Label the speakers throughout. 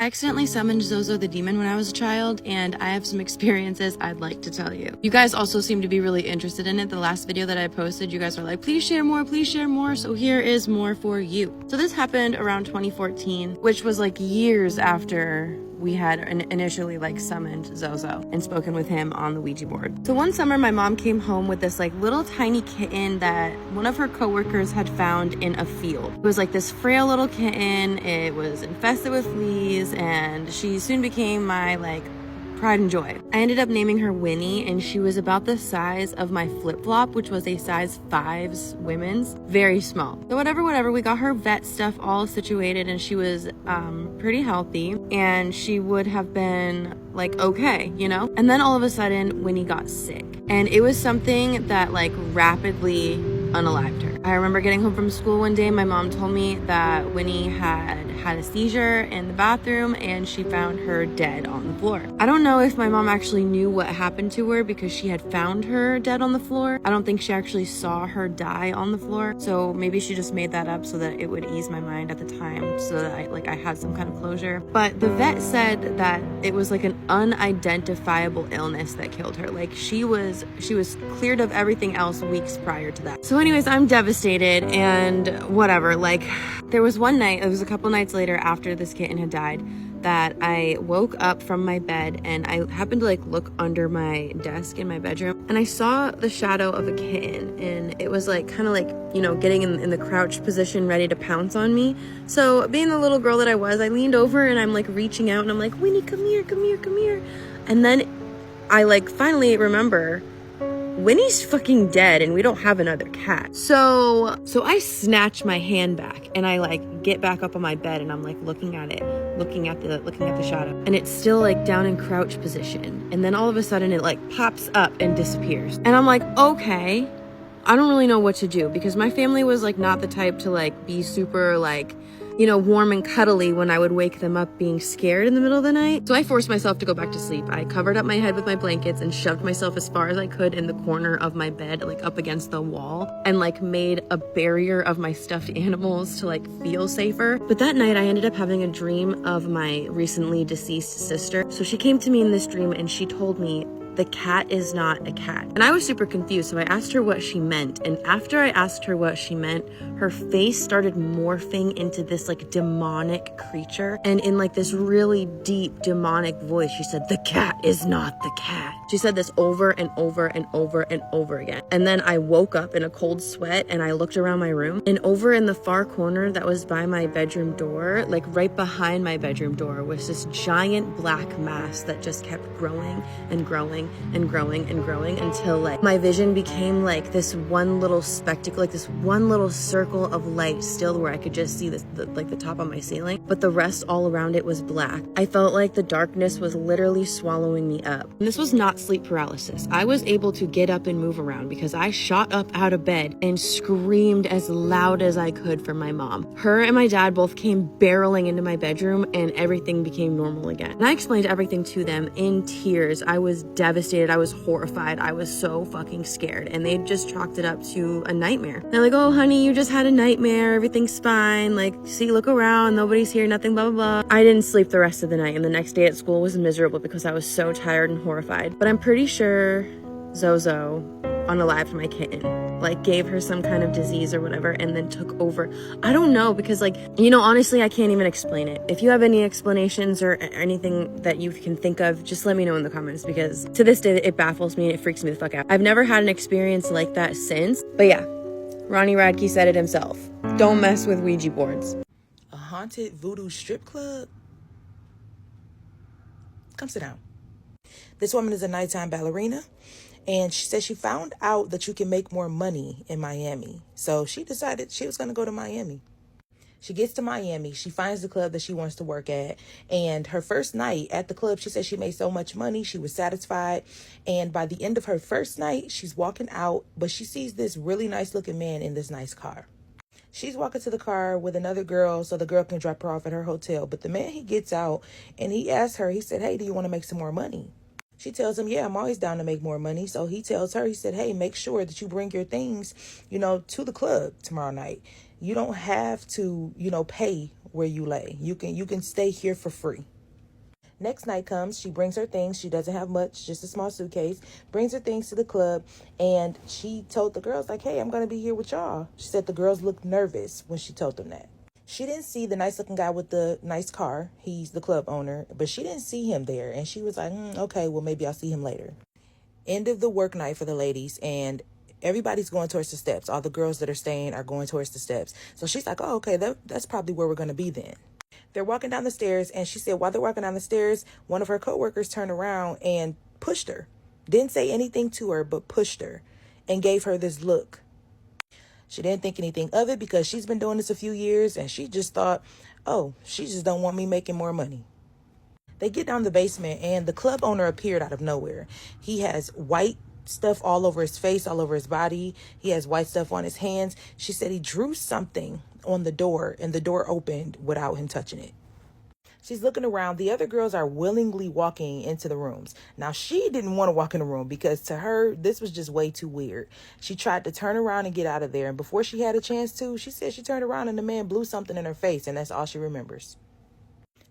Speaker 1: I accidentally summoned Zozo the demon when I was a child, and I have some experiences I'd like to tell you. You guys also seem to be really interested in it. The last video that I posted, you guys are like, please share more, please share more. So here is more for you. So this happened around 2014, which was like years after we had initially like summoned Zozo and spoken with him on the Ouija board. So one summer my mom came home with this like little tiny kitten that one of her coworkers had found in a field. It was like this frail little kitten. It was infested with fleas, and she soon became my like pride and joy. I ended up naming her Winnie, and she was about the size of my flip-flop, which was a size 5's women's. Very small. So whatever, we got her vet stuff all situated, and she was pretty healthy, and she would have been like okay, you know? And then all of a sudden Winnie got sick, and it was something that like rapidly unalived her. I remember getting home from school one day, my mom told me that Winnie had a seizure in the bathroom and she found her dead on the floor. I don't know if my mom actually knew what happened to her because she had found her dead on the floor. I don't think she actually saw her die on the floor. So maybe she just made that up so that it would ease my mind at the time, so that I had some kind of closure. But the vet said that it was like an unidentifiable illness that killed her. Like she was cleared of everything else weeks prior to that. So anyways, I'm devastated and whatever. Like there was one night, it was a couple nights later after this kitten had died, that I woke up from my bed and I happened to like look under my desk in my bedroom, and I saw the shadow of a kitten, and it was like kind of like, you know, getting in the crouched position ready to pounce on me. So being the little girl that I was, I leaned over and I'm like reaching out and I'm like, Winnie, come here, come here, come here. And then I like finally remember Winnie's fucking dead and we don't have another cat. So I snatch my hand back and I like get back up on my bed and I'm like looking at it, looking at the shadow, and it's still like down in crouch position. And then all of a sudden it like pops up and disappears. And I'm like, okay, I don't really know what to do, because my family was like not the type to like be super like, you know, warm and cuddly when I would wake them up being scared in the middle of the night. So I forced myself to go back to sleep. I covered up my head with my blankets and shoved myself as far as I could in the corner of my bed, like up against the wall, and like made a barrier of my stuffed animals to like feel safer. But that night I ended up having a dream of my recently deceased sister. So she came to me in this dream and she told me, the cat is not a cat. And I was super confused, so I asked her what she meant. And after I asked her what she meant, her face started morphing into this like demonic creature. And in like this really deep demonic voice, she said, the cat is not the cat. She said this over and over and over and over again. And then I woke up in a cold sweat and I looked around my room, and over in the far corner that was by my bedroom door, like right behind my bedroom door, was this giant black mass that just kept growing and growing and growing and growing until like my vision became like this one little spectacle, like this one little circle of light still where I could just see like the top of my ceiling, but the rest all around it was black. I felt like the darkness was literally swallowing me up. And this was not sleep paralysis. I was able to get up and move around because I shot up out of bed and screamed as loud as I could for my mom. Her and my dad both came barreling into my bedroom and everything became normal again. And I explained everything to them in tears. I was devastated. I was horrified. I was so fucking scared. And they just chalked it up to a nightmare. They're like, oh, honey, you just had a nightmare. Everything's fine. Like, see, look around. Nobody's here. Nothing, blah, blah, blah. I didn't sleep the rest of the night. And the next day at school was miserable because I was so tired and horrified. But I'm pretty sure Zozo unalived my kitten, like gave her some kind of disease or whatever, and then took over. I don't know, because like, you know, honestly, I can't even explain it. If you have any explanations or anything that you can think of, just let me know in the comments, because to this day it baffles me and it freaks me the fuck out. I've never had an experience like that since. But yeah, Ronnie Radke said it himself. Don't mess with Ouija boards.
Speaker 2: A haunted voodoo strip club? Come sit down. This woman is a nighttime ballerina, and she said she found out that you can make more money in Miami. So she decided she was going to go to Miami. She gets to Miami. She finds the club that she wants to work at. And her first night at the club, she said she made so much money. She was satisfied. And by the end of her first night, she's walking out, but she sees this really nice looking man in this nice car. She's walking to the car with another girl so the girl can drop her off at her hotel. But the man, he gets out and he asks her, he said, hey, do you want to make some more money? She tells him, yeah, I'm always down to make more money. So he tells her, he said, hey, make sure that you bring your things, you know, to the club tomorrow night. You don't have to, you know, pay where you lay. You can stay here for free. Next night comes, she brings her things. She doesn't have much, just a small suitcase. Brings her things to the club, and she told the girls, like, hey, I'm going to be here with y'all. She said the girls looked nervous when she told them that. She didn't see the nice-looking guy with the nice car. He's the club owner, but she didn't see him there, and she was like, okay, well, maybe I'll see him later. End of the work night for the ladies, and everybody's going towards the steps. All the girls that are staying are going towards the steps. So she's like, oh, okay, that's probably where we're going to be then. They're walking down the stairs, and she said while they're walking down the stairs, one of her coworkers turned around and pushed her. Didn't say anything to her, but pushed her and gave her this look. She didn't think anything of it because she's been doing this a few years, and she just thought, oh, she just don't want me making more money. They get down the basement, and the club owner appeared out of nowhere. He has white stuff all over his face, all over his body. He has white stuff on his hands. She said he drew something on the door, and the door opened without him touching it. She's looking around. The other girls are willingly walking into the rooms. Now, she didn't want to walk in the room because to her, this was just way too weird. She tried to turn around and get out of there. And before she had a chance to, she said she turned around and the man blew something in her face. And that's all she remembers.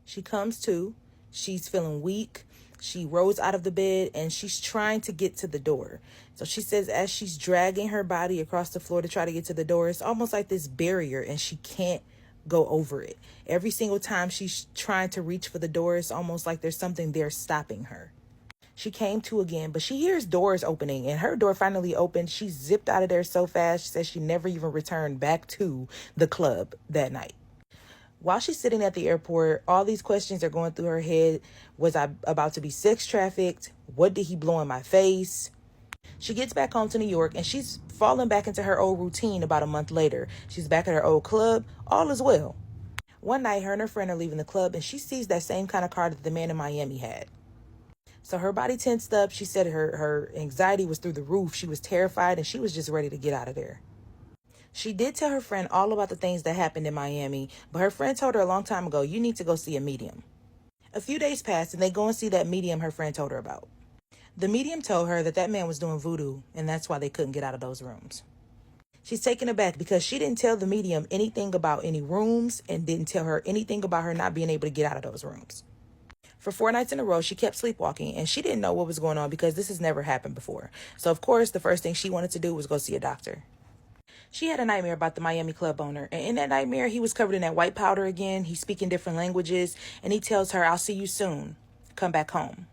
Speaker 2: She comes to. She's feeling weak. She rose out of the bed and she's trying to get to the door. So she says as she's dragging her body across the floor to try to get to the door, it's almost like this barrier and she can't go over it. Every single time she's trying to reach for the door, it's almost like there's something there stopping her. She came to again, but she hears doors opening and her door finally opened. She zipped out of there so fast. She says she never even returned back to the club that night. While she's sitting at the airport, all these questions are going through her head. Was I about to be sex trafficked? What did he blow in my face? She gets back home to New York and she's fallen back into her old routine about a month later. She's back at her old club. All is well. One night, her and her friend are leaving the club and she sees that same kind of car that the man in Miami had. So her body tensed up. She said her anxiety was through the roof. She was terrified and she was just ready to get out of there. She did tell her friend all about the things that happened in Miami, but her friend told her a long time ago, you need to go see a medium. A few days passed and they go and see that medium her friend told her about. The medium told her that man was doing voodoo and that's why they couldn't get out of those rooms. She's taken aback because she didn't tell the medium anything about any rooms and didn't tell her anything about her not being able to get out of those rooms. For 4 nights in a row, she kept sleepwalking and she didn't know what was going on because this has never happened before. So of course, the first thing she wanted to do was go see a doctor. She had a nightmare about the Miami club owner. And in that nightmare, he was covered in that white powder again. He's speaking different languages. And he tells her, I'll see you soon. Come back home.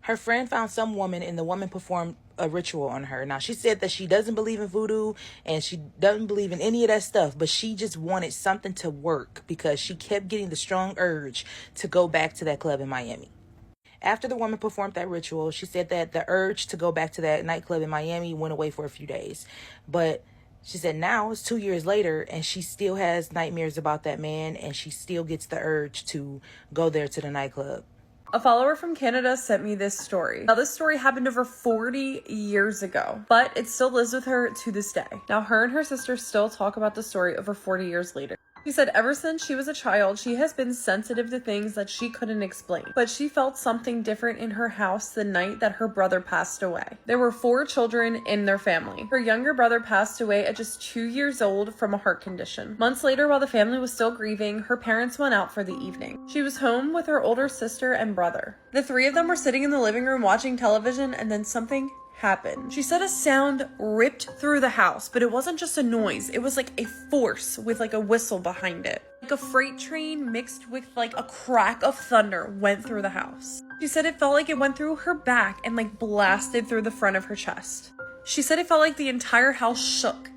Speaker 2: Her friend found some woman and the woman performed a ritual on her. Now, she said that she doesn't believe in voodoo and she doesn't believe in any of that stuff. But she just wanted something to work because she kept getting the strong urge to go back to that club in Miami. After the woman performed that ritual, she said that the urge to go back to that nightclub in Miami went away for a few days. But she said now it's 2 years later and she still has nightmares about that man and she still gets the urge to go there to the nightclub.
Speaker 3: A follower from Canada sent me this story. Now, this story happened over 40 years ago, but it still lives with her to this day. Now, her and her sister still talk about the story over 40 years later. She said ever since she was a child, she has been sensitive to things that she couldn't explain. But she felt something different in her house the night that her brother passed away. There were 4 children in their family. Her younger brother passed away at just 2 years old from a heart condition. Months later, while the family was still grieving, her parents went out for the evening. She was home with her older sister and brother. The 3 of them were sitting in the living room watching television, and then something happened. She said a sound ripped through the house, but it wasn't just a noise. It was like a force with like a whistle behind it. Like a freight train mixed with like a crack of thunder went through the house. She said it felt like it went through her back and like blasted through the front of her chest. She said it felt like the entire house shook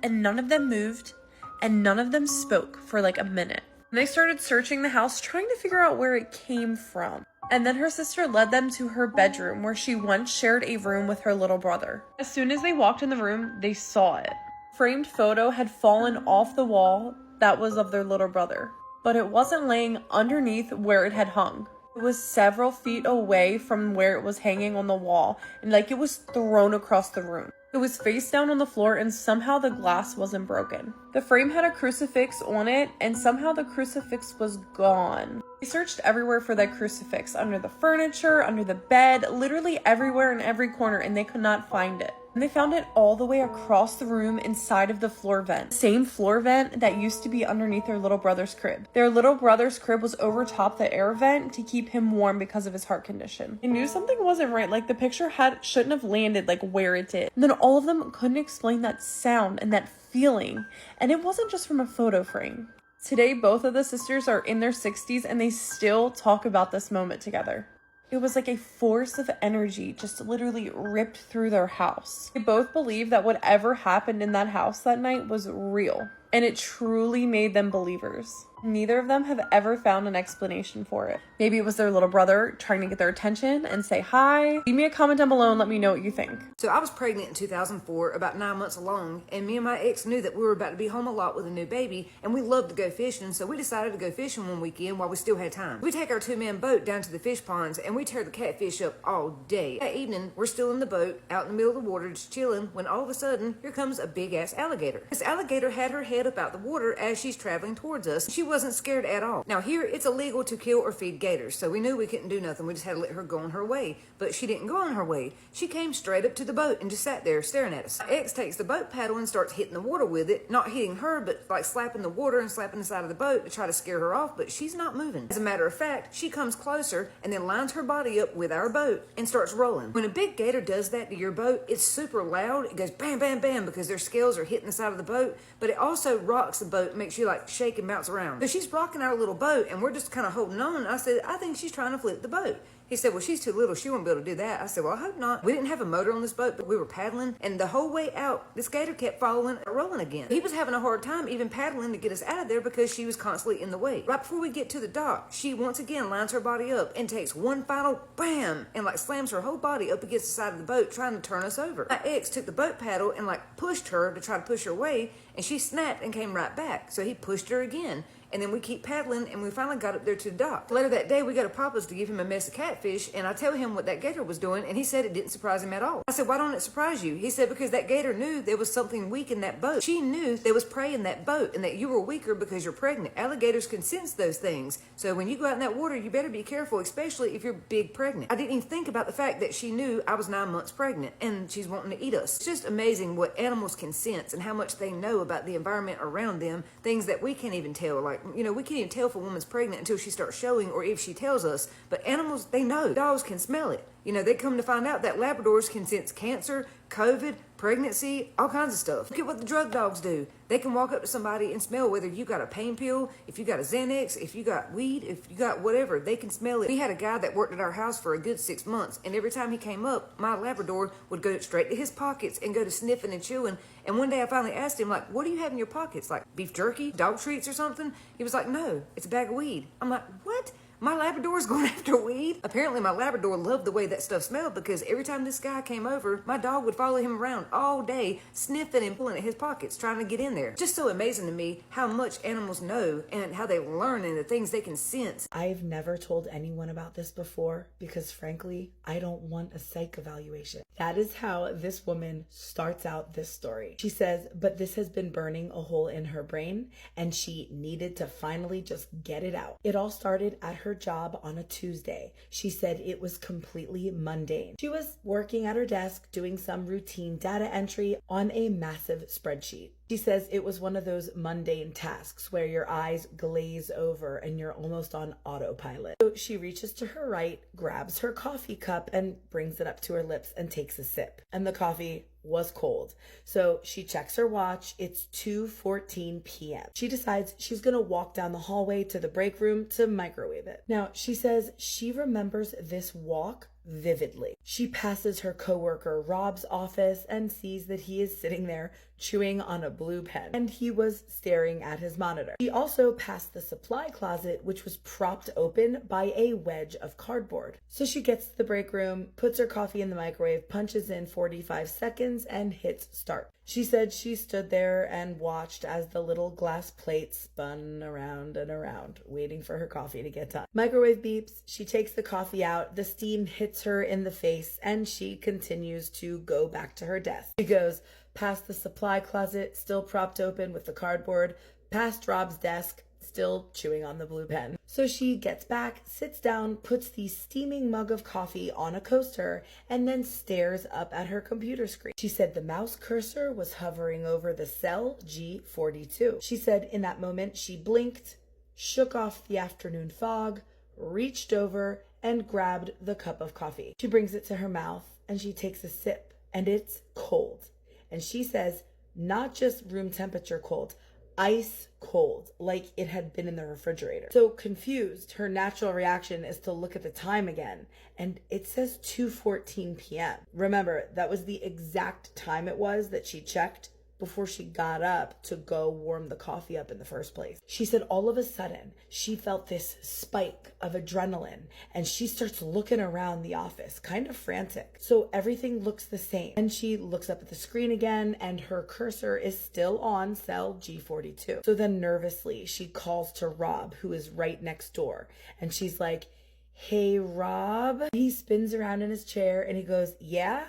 Speaker 3: and none of them moved and none of them spoke for like a minute. And they started searching the house trying to figure out where it came from. And then her sister led them to her bedroom where she once shared a room with her little brother. As soon as they walked in the room, they saw it. A framed photo had fallen off the wall that was of their little brother, but it wasn't laying underneath where it had hung. It was several feet away from where it was hanging on the wall and like it was thrown across the room. It was face down on the floor and somehow the glass wasn't broken. The frame had a crucifix on it and somehow the crucifix was gone. They searched everywhere for that crucifix, under the furniture, under the bed, literally everywhere in every corner, and they could not find it. And they found it all the way across the room inside of the floor vent. Same floor vent that used to be underneath their little brother's crib. Their little brother's crib was over top the air vent to keep him warm because of his heart condition. They knew something wasn't right, like the picture shouldn't have landed like where it did. And then all of them couldn't explain that sound and that feeling. And it wasn't just from a photo frame. Today, both of the sisters are in their 60s and they still talk about this moment together. It was like a force of energy just literally ripped through their house. They both believe that whatever happened in that house that night was real, and it truly made them believers. Neither of them have ever found an explanation for it. Maybe it was their little brother trying to get their attention and say hi. Leave me a comment down below and let me know what you think.
Speaker 4: So I was pregnant in 2004, about 9 months along, and me and my ex knew that we were about to be home a lot with a new baby, and we loved to go fishing, so we decided to go fishing one weekend while we still had time. We take our 2-man boat down to the fish ponds, and we tear the catfish up all day. That evening, we're still in the boat, out in the middle of the water, just chilling, when all of a sudden, here comes a big-ass alligator. This alligator had her head up out the water as she's traveling towards us. She wasn't scared at all. Now here, it's illegal to kill or feed gators, so we knew we couldn't do nothing. We just had to let her go on her way. But she didn't go on her way. She came straight up to the boat and just sat there staring at us. My ex takes the boat paddle and starts hitting the water with it, not hitting her, but like slapping the water and slapping the side of the boat to try to scare her off, but she's not moving. As a matter of fact, she comes closer and then lines her body up with our boat and starts rolling. When a big gator does that to your boat, it's super loud. It goes bam, bam, bam because their scales are hitting the side of the boat, but it also rocks the boat, makes you like shake and bounce around. So she's rocking our little boat and we're just kind of holding on. I said, I think she's trying to flip the boat. He said, well, she's too little. She won't be able to do that. I said, well, I hope not. We didn't have a motor on this boat, but we were paddling. And the whole way out, this gator kept following, rolling again. He was having a hard time even paddling to get us out of there because she was constantly in the way. Right before we get to the dock, she once again lines her body up and takes one final bam and like slams her whole body up against the side of the boat trying to turn us over. My ex took the boat paddle and like pushed her to try to push her away, and she snapped and came right back. So he pushed her again. And then we keep paddling, and we finally got up there to the dock. Later that day, we go to Papa's to give him a mess of catfish, and I tell him what that gator was doing, and he said it didn't surprise him at all. I said, why don't it surprise you? He said, because that gator knew there was something weak in that boat. She knew there was prey in that boat, and that you were weaker because you're pregnant. Alligators can sense those things. So when you go out in that water, you better be careful, especially if you're big pregnant. I didn't even think about the fact that she knew I was 9 months pregnant, and she's wanting to eat us. It's just amazing what animals can sense and how much they know about the environment around them, things that we can't even tell. Like, we can't even tell if a woman's pregnant until she starts showing or if she tells us. But animals, they know. Dogs can smell it. They come to find out that Labradors can sense cancer, COVID, pregnancy, all kinds of stuff. Look at what the drug dogs do. They can walk up to somebody and smell whether you got a pain pill, if you got a Xanax, if you got weed, if you got whatever. They can smell it. We had a guy that worked at our house for a good 6 months, and every time he came up, my Labrador would go straight to his pockets and go to sniffing and chewing. And one day I finally asked him, like, what do you have in your pockets? Like beef jerky, dog treats or something? He was like, no, it's a bag of weed. I'm like, what? My Labrador's going after weed? Apparently my Labrador loved the way that stuff smelled, because every time this guy came over, my dog would follow him around all day, sniffing and pulling at his pockets, trying to get in there. Just so amazing to me how much animals know and how they learn and the things they can sense.
Speaker 2: I've never told anyone about this before because, frankly, I don't want a psych evaluation. That is how this woman starts out this story. She says, but this has been burning a hole in her brain and she needed to finally just get it out. It all started at her job on a Tuesday. She said it was completely mundane. She was working at her desk doing some routine data entry on a massive spreadsheet. She says it was one of those mundane tasks where your eyes glaze over and you're almost on autopilot. So she reaches to her right, grabs her coffee cup and brings it up to her lips and takes a sip. And the coffee was cold. So she checks her watch. It's 2:14 p.m. She decides she's going to walk down the hallway to the break room to microwave it. Now, she says she remembers this walk vividly. She passes her coworker Rob's office and sees that he is sitting there chewing on a blue pen, and he was staring at his monitor. She also passed the supply closet, which was propped open by a wedge of cardboard. So she gets to the break room, puts her coffee in the microwave, punches in 45 seconds, and hits start. She said she stood there and watched as the little glass plate spun around and around, waiting for her coffee to get done. Microwave beeps, she takes the coffee out, the steam hits her in the face, and she continues to go back to her desk. She goes past the supply closet, still propped open with the cardboard, past Rob's desk,
Speaker 5: still chewing on the blue pen. So she gets back, sits down, puts the steaming mug of coffee on a coaster, and then stares up at her computer screen. She said the mouse cursor was hovering over the cell G42. She said in that moment she blinked, shook off the afternoon fog, reached over, and grabbed the cup of coffee. She brings it to her mouth and she takes a sip, and it's cold. And she says, not just room temperature cold, ice cold, like it had been in the refrigerator. So confused, her natural reaction is to look at the time again, and it says 2:14 p.m. Remember, that was the exact time it was that she checked before she got up to go warm the coffee up in the first place. She said all of a sudden she felt this spike of adrenaline, and she starts looking around the office, kind of frantic. So everything looks the same. And she looks up at the screen again, and her cursor is still on cell G42. So then nervously she calls to Rob, who is right next door, and she's like, "Hey, Rob." He spins around in his chair and he goes, "Yeah?"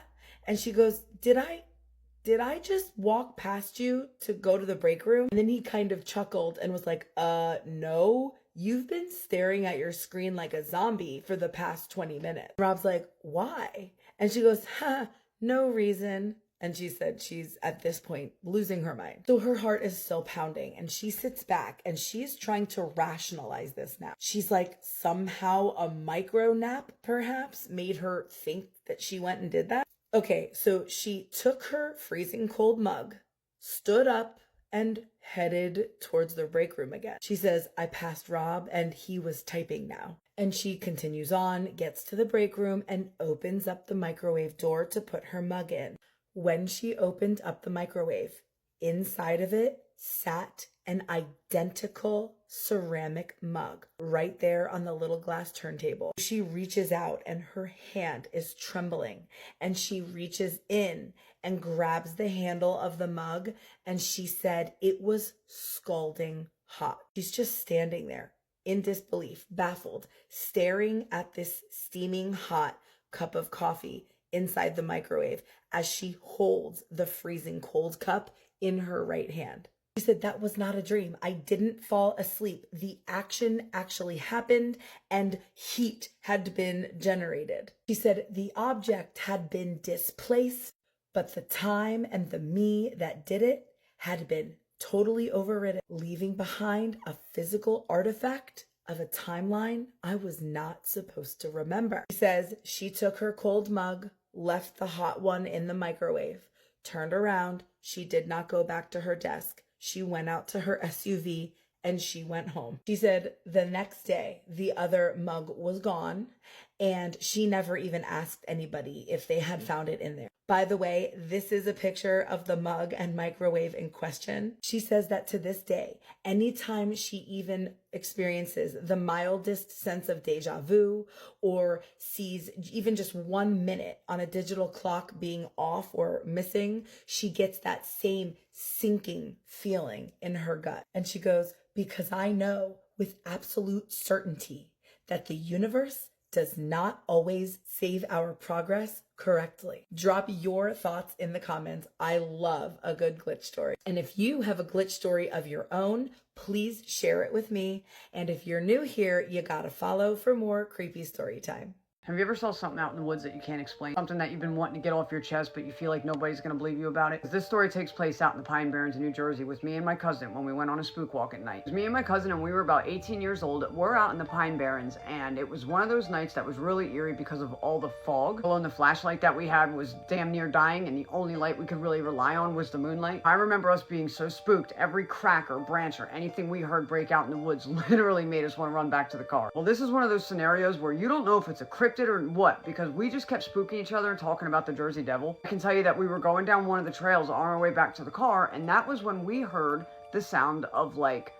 Speaker 5: And she goes, Did I just walk past you to go to the break room?" And then he kind of chuckled and was like, no, you've been staring at your screen like a zombie for the past 20 minutes. Rob's like, "Why?" And she goes, no reason. And she said she's at this point losing her mind. So her heart is still pounding, and she sits back and she's trying to rationalize this now. She's like, somehow a micro nap perhaps made her think that she went and did that. Okay, so she took her freezing cold mug, stood up, and headed towards the break room again. She says, "I passed Rob and he was typing now." And she continues on, gets to the break room, and opens up the microwave door to put her mug in. When she opened up the microwave, inside of it sat an identical ceramic mug right there on the little glass turntable. She reaches out and her hand is trembling, and she reaches in and grabs the handle of the mug, and she said it was scalding hot. She's just standing there in disbelief, baffled, staring at this steaming hot cup of coffee inside the microwave as she holds the freezing cold cup in her right hand. She said, "That was not a dream. I didn't fall asleep. The action actually happened and heat had been generated." She said, "The object had been displaced, but the time and the me that did it had been totally overridden, leaving behind a physical artifact of a timeline I was not supposed to remember." She says she took her cold mug, left the hot one in the microwave, turned around. She did not go back to her desk. She went out to her SUV and she went home. She said the next day the other mug was gone, and she never even asked anybody if they had found it in there. By the way, this is a picture of the mug and microwave in question. She says that to this day, anytime she even experiences the mildest sense of deja vu or sees even just 1 minute on a digital clock being off or missing, she gets that same sinking feeling in her gut. And she goes, "Because I know with absolute certainty that the universe does not always save our progress correctly." Drop your thoughts in the comments. I love a good glitch story. And if you have a glitch story of your own, please share it with me. And if you're new here, you gotta follow for more creepy story time.
Speaker 6: Have you ever saw something out in the woods that you can't explain? Something that you've been wanting to get off your chest, but you feel like nobody's going to believe you about it? This story takes place out in the Pine Barrens in New Jersey with me and my cousin when we went on a spook walk at night. It was me and my cousin, and we were about 18 years old. We're out in the Pine Barrens, and it was one of those nights that was really eerie because of all the fog. Alone, the flashlight that we had was damn near dying, and the only light we could really rely on was the moonlight. I remember us being so spooked, every crack or branch or anything we heard break out in the woods literally made us want to run back to the car. Well, this is one of those scenarios where you don't know if it's a cryptid or what, because we just kept spooking each other and talking about the Jersey Devil. I can tell you that we were going down one of the trails on our way back to the car, and that was when we heard the sound of like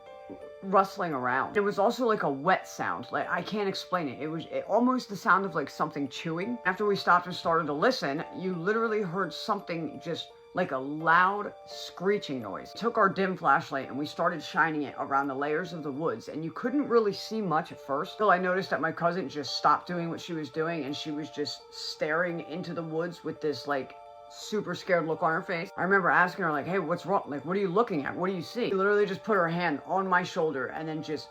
Speaker 6: rustling around. It was also like a wet sound. Like, I can't explain it. It was almost the sound of like something chewing. After we stopped and started to listen, you literally heard something just like a loud screeching noise. We took our dim flashlight and we started shining it around the layers of the woods, and you couldn't really see much at first, till I noticed that my cousin just stopped doing what she was doing and she was just staring into the woods with this like super scared look on her face. I remember asking her like, hey, what's wrong? Like, what are you looking at? What do you see? She literally just put her hand on my shoulder and then just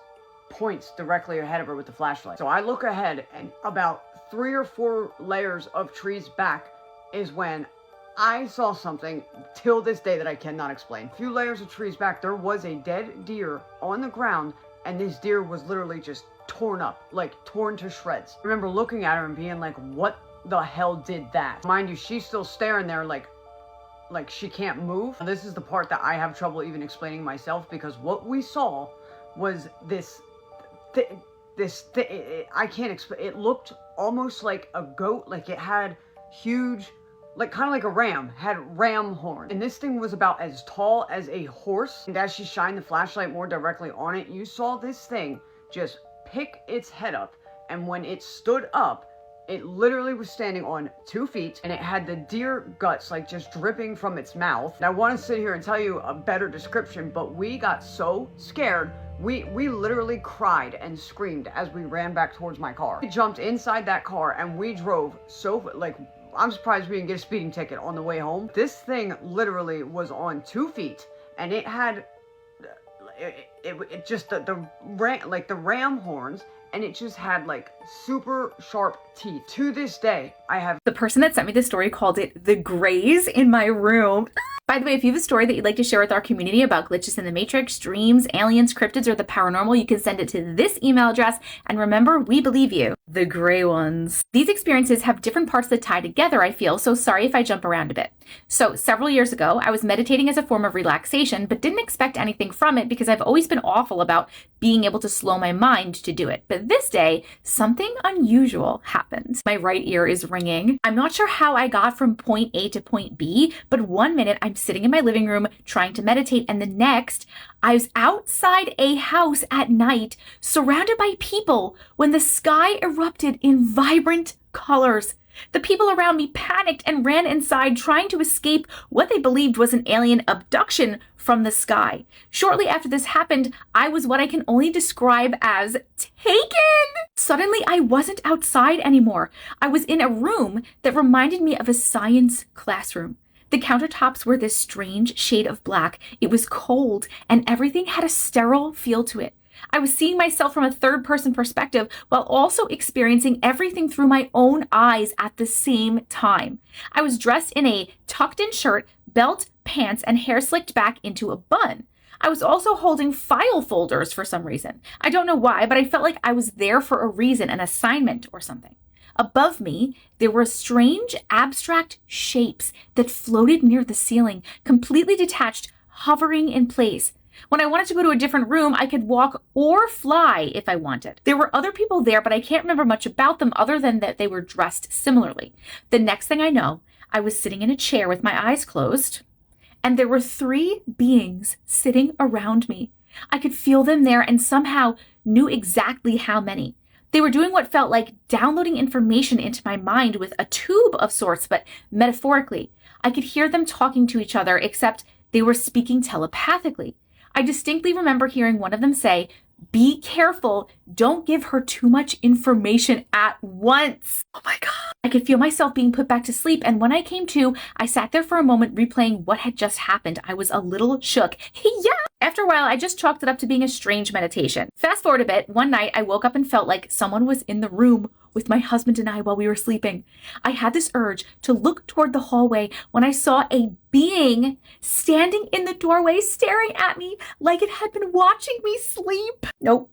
Speaker 6: points directly ahead of her with the flashlight. So I look ahead, and about 3 or 4 layers of trees back is when I saw something till this day that I cannot explain. A few layers of trees back, there was a dead deer on the ground, and this deer was literally just torn up, like torn to shreds. I remember looking at her and being like, what the hell did that? Mind you, she's still staring there like she can't move. This is the part that I have trouble even explaining myself, because what we saw was I can't explain. It looked almost like a goat, like it had huge, like kind of like a ram, had ram horn. And this thing was about as tall as a horse. And as she shined the flashlight more directly on it, you saw this thing just pick its head up. And when it stood up, it literally was standing on 2 feet, and it had the deer guts like just dripping from its mouth. And I want to sit here and tell you a better description, but we got so scared. We literally cried and screamed as we ran back towards my car. We jumped inside that car and we drove so, like, I'm surprised we didn't get a speeding ticket on the way home. This thing literally was on 2 feet, and it had, it just, the ram horns, and it just had like super sharp teeth. To this day, I have...
Speaker 7: The person that sent me this story called it the grays in my room. By the way, if you have a story that you'd like to share with our community about glitches in the Matrix, dreams, aliens, cryptids, or the paranormal, you can send it to this email address. And remember, we believe you. The gray ones. These experiences have different parts that tie together, I feel, so sorry if I jump around a bit. So several years ago, I was meditating as a form of relaxation, but didn't expect anything from it because I've always been awful about being able to slow my mind to do it. But this day, something unusual happened. My right ear is ringing. I'm not sure how I got from point A to point B, but one minute I'm sitting in my living room trying to meditate, and the next, I was outside a house at night, surrounded by people, when the sky erupted in vibrant colors. The people around me panicked and ran inside, trying to escape what they believed was an alien abduction from the sky. Shortly after this happened, I was what I can only describe as taken. Suddenly, I wasn't outside anymore. I was in a room that reminded me of a science classroom. The countertops were this strange shade of black. It was cold, and everything had a sterile feel to it. I was seeing myself from a third-person perspective while also experiencing everything through my own eyes at the same time. I was dressed in a tucked-in shirt, belt, pants, and hair slicked back into a bun. I was also holding file folders for some reason. I don't know why, but I felt like I was there for a reason, an assignment or something. Above me, there were strange, abstract shapes that floated near the ceiling, completely detached, hovering in place. When I wanted to go to a different room, I could walk or fly if I wanted. There were other people there, but I can't remember much about them other than that they were dressed similarly. The next thing I know, I was sitting in a chair with my eyes closed, and there were 3 beings sitting around me. I could feel them there and somehow knew exactly how many. They were doing what felt like downloading information into my mind with a tube of sorts, but metaphorically. I could hear them talking to each other, except they were speaking telepathically. I distinctly remember hearing one of them say, "Be careful, don't give her too much information at once." Oh my God. I could feel myself being put back to sleep, and when I came to, I sat there for a moment replaying what had just happened. I was a little shook. Yeah. After a while, I just chalked it up to being a strange meditation. Fast forward a bit, one night I woke up and felt like someone was in the room with my husband and I while we were sleeping. I had this urge to look toward the hallway when I saw a being standing in the doorway staring at me like it had been watching me sleep. Nope.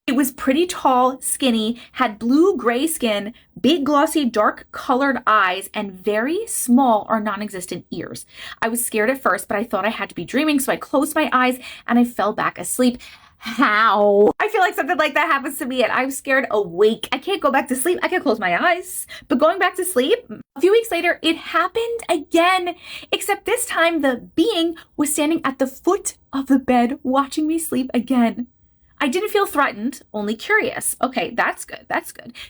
Speaker 7: It was pretty tall, skinny, had blue-gray skin, big, glossy, dark-colored eyes, and very small or non-existent ears. I was scared at first, but I thought I had to be dreaming, so I closed my eyes and I fell back asleep. How? I feel like something like that happens to me and I'm scared awake. I can't go back to sleep. I can close my eyes, but going back to sleep, a few weeks later, it happened again, except this time the being was standing at the foot of the bed watching me sleep again. I didn't feel threatened, only curious. Okay, that's good.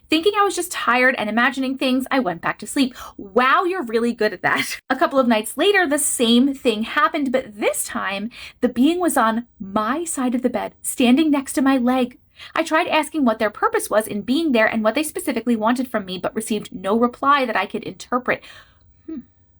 Speaker 7: Thinking I was just tired and imagining things, I went back to sleep. Wow, you're really good at that. A couple of nights later, the same thing happened, but this time, the being was on my side of the bed, standing next to my leg. I tried asking what their purpose was in being there and what they specifically wanted from me, but received no reply that I could interpret.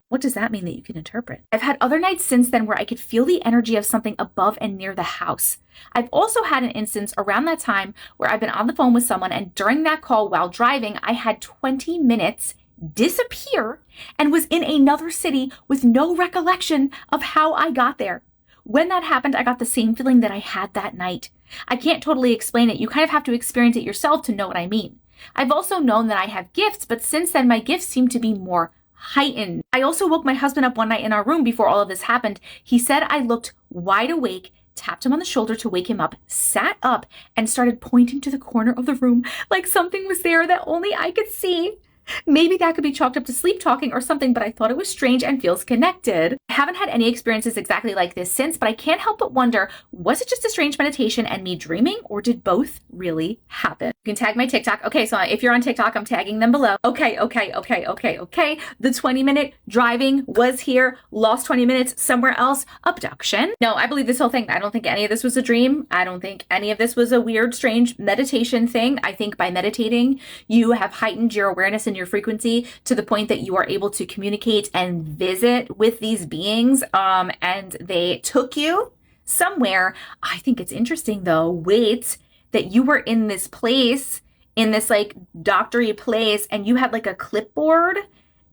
Speaker 7: What does that mean that you can interpret? I've had other nights since then where I could feel the energy of something above and near the house. I've also had an instance around that time where I've been on the phone with someone, and during that call while driving, I had 20 minutes disappear and was in another city with no recollection of how I got there. When that happened, I got the same feeling that I had that night. I can't totally explain it. You kind of have to experience it yourself to know what I mean. I've also known that I have gifts, but since then my gifts seem to be more heightened. I also woke my husband up one night in our room before all of this happened. He said I looked wide awake, tapped him on the shoulder to wake him up, sat up, and started pointing to the corner of the room like something was there that only I could see. Maybe that could be chalked up to sleep talking or something, but I thought it was strange and feels connected. I haven't had any experiences exactly like this since, but I can't help but wonder, was it just a strange meditation and me dreaming, or did both really happen? You can tag my TikTok. Okay, so if you're on TikTok, I'm tagging them below. Okay. The 20-minute driving was here, lost 20 minutes somewhere else, abduction. No, I believe this whole thing. I don't think any of this was a dream. I don't think any of this was a weird, strange meditation thing. I think by meditating, you have heightened your awareness and your frequency to the point that you are able to communicate and visit with these beings, and they took you somewhere. I think it's interesting though, wait, that you were in this place, in this like doctory place, and you had like a clipboard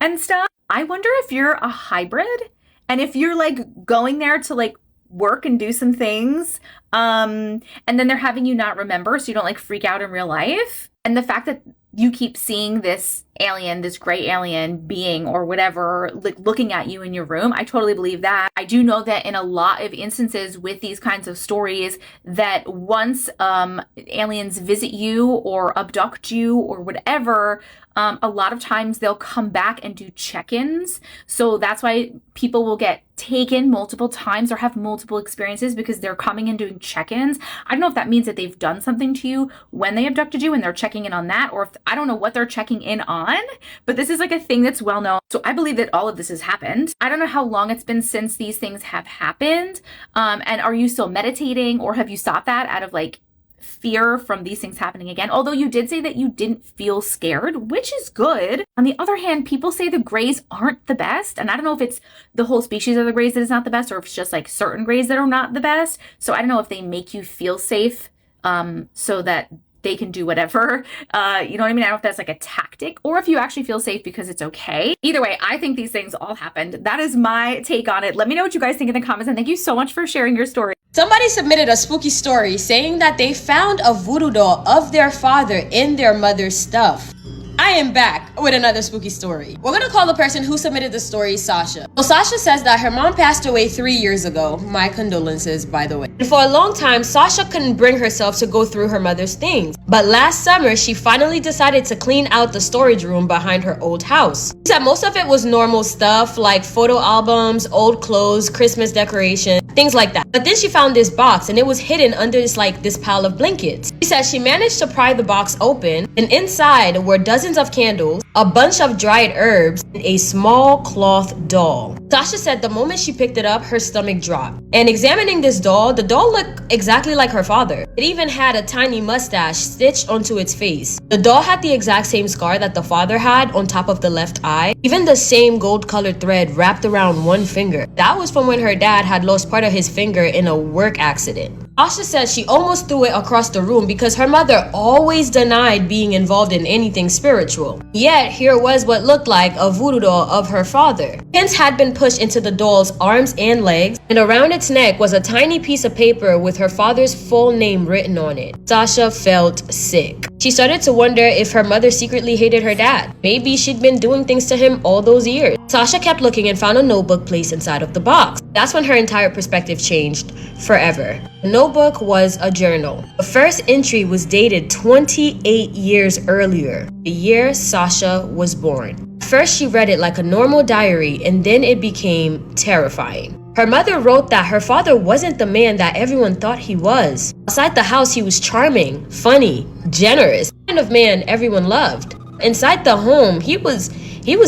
Speaker 7: and stuff. I wonder if you're a hybrid, and if you're like going there to like work and do some things, and then they're having you not remember so you don't like freak out in real life. And the fact that you keep seeing this alien, this gray alien being or whatever, like looking at you in your room, I totally believe that. I do know that in a lot of instances with these kinds of stories, that once aliens visit you or abduct you or whatever, a lot of times they'll come back and do check-ins. So that's why people will get taken multiple times or have multiple experiences, because they're coming and doing check-ins. I don't know if that means that they've done something to you when they abducted you and they're checking in on that, or if I don't know what they're checking in on, but this is like a thing that's well known. So I believe that all of this has happened. I don't know how long it's been since these things have happened. And are you still meditating, or have you stopped that out of like fear from these things happening again? Although you did say that you didn't feel scared, which is good. On the other hand, people say the grays aren't the best. And I don't know if it's the whole species of the grays that is not the best, or if it's just like certain grays that are not the best. So I don't know if they make you feel safe, so that they can do whatever. You know what I mean? I don't know if that's like a tactic, or if you actually feel safe because it's okay. Either way, I think these things all happened. That is my take on it. Let me know what you guys think in the comments, and thank you so much for sharing your story.
Speaker 1: Somebody submitted a spooky story saying that they found a voodoo doll of their father in their mother's stuff. I am back with another spooky story. We're gonna call the person who submitted the story Sasha. So Sasha says that her mom passed away 3 years ago. My condolences, by the way. And for a long time, Sasha couldn't bring herself to go through her mother's things. But last summer, she finally decided to clean out the storage room behind her old house. She said most of it was normal stuff like photo albums, old clothes, Christmas decorations, things like that. But then she found this box, and it was hidden under this pile of blankets. She said she managed to pry the box open, and inside were dozens of candles, a bunch of dried herbs, and a small cloth doll. Sasha said the moment she picked it up, her stomach dropped. And examining this doll, the doll looked exactly like her father. It even had a tiny mustache stitched onto its face. The doll had the exact same scar that the father had on top of the left eye, even the same gold-colored thread wrapped around one finger. That was from when her dad had lost part of his finger in a work accident. Sasha says she almost threw it across the room because her mother always denied being involved in anything spiritual. Yet, here was what looked like a voodoo doll of her father. Pins had been pushed into the doll's arms and legs, and around its neck was a tiny piece of paper with her father's full name written on it. Sasha felt sick. She started to wonder if her mother secretly hated her dad. Maybe she'd been doing things to him all those years. Sasha kept looking and found a notebook placed inside of the box. That's when her entire perspective changed forever. The notebook was a journal. The first entry was dated 28 years earlier, the year Sasha was born. First, she read it like a normal diary, and then it became terrifying. Her mother wrote that her father wasn't the man that everyone thought he was. Outside the house, he was charming, funny, generous, the kind of man everyone loved. Inside the home, he was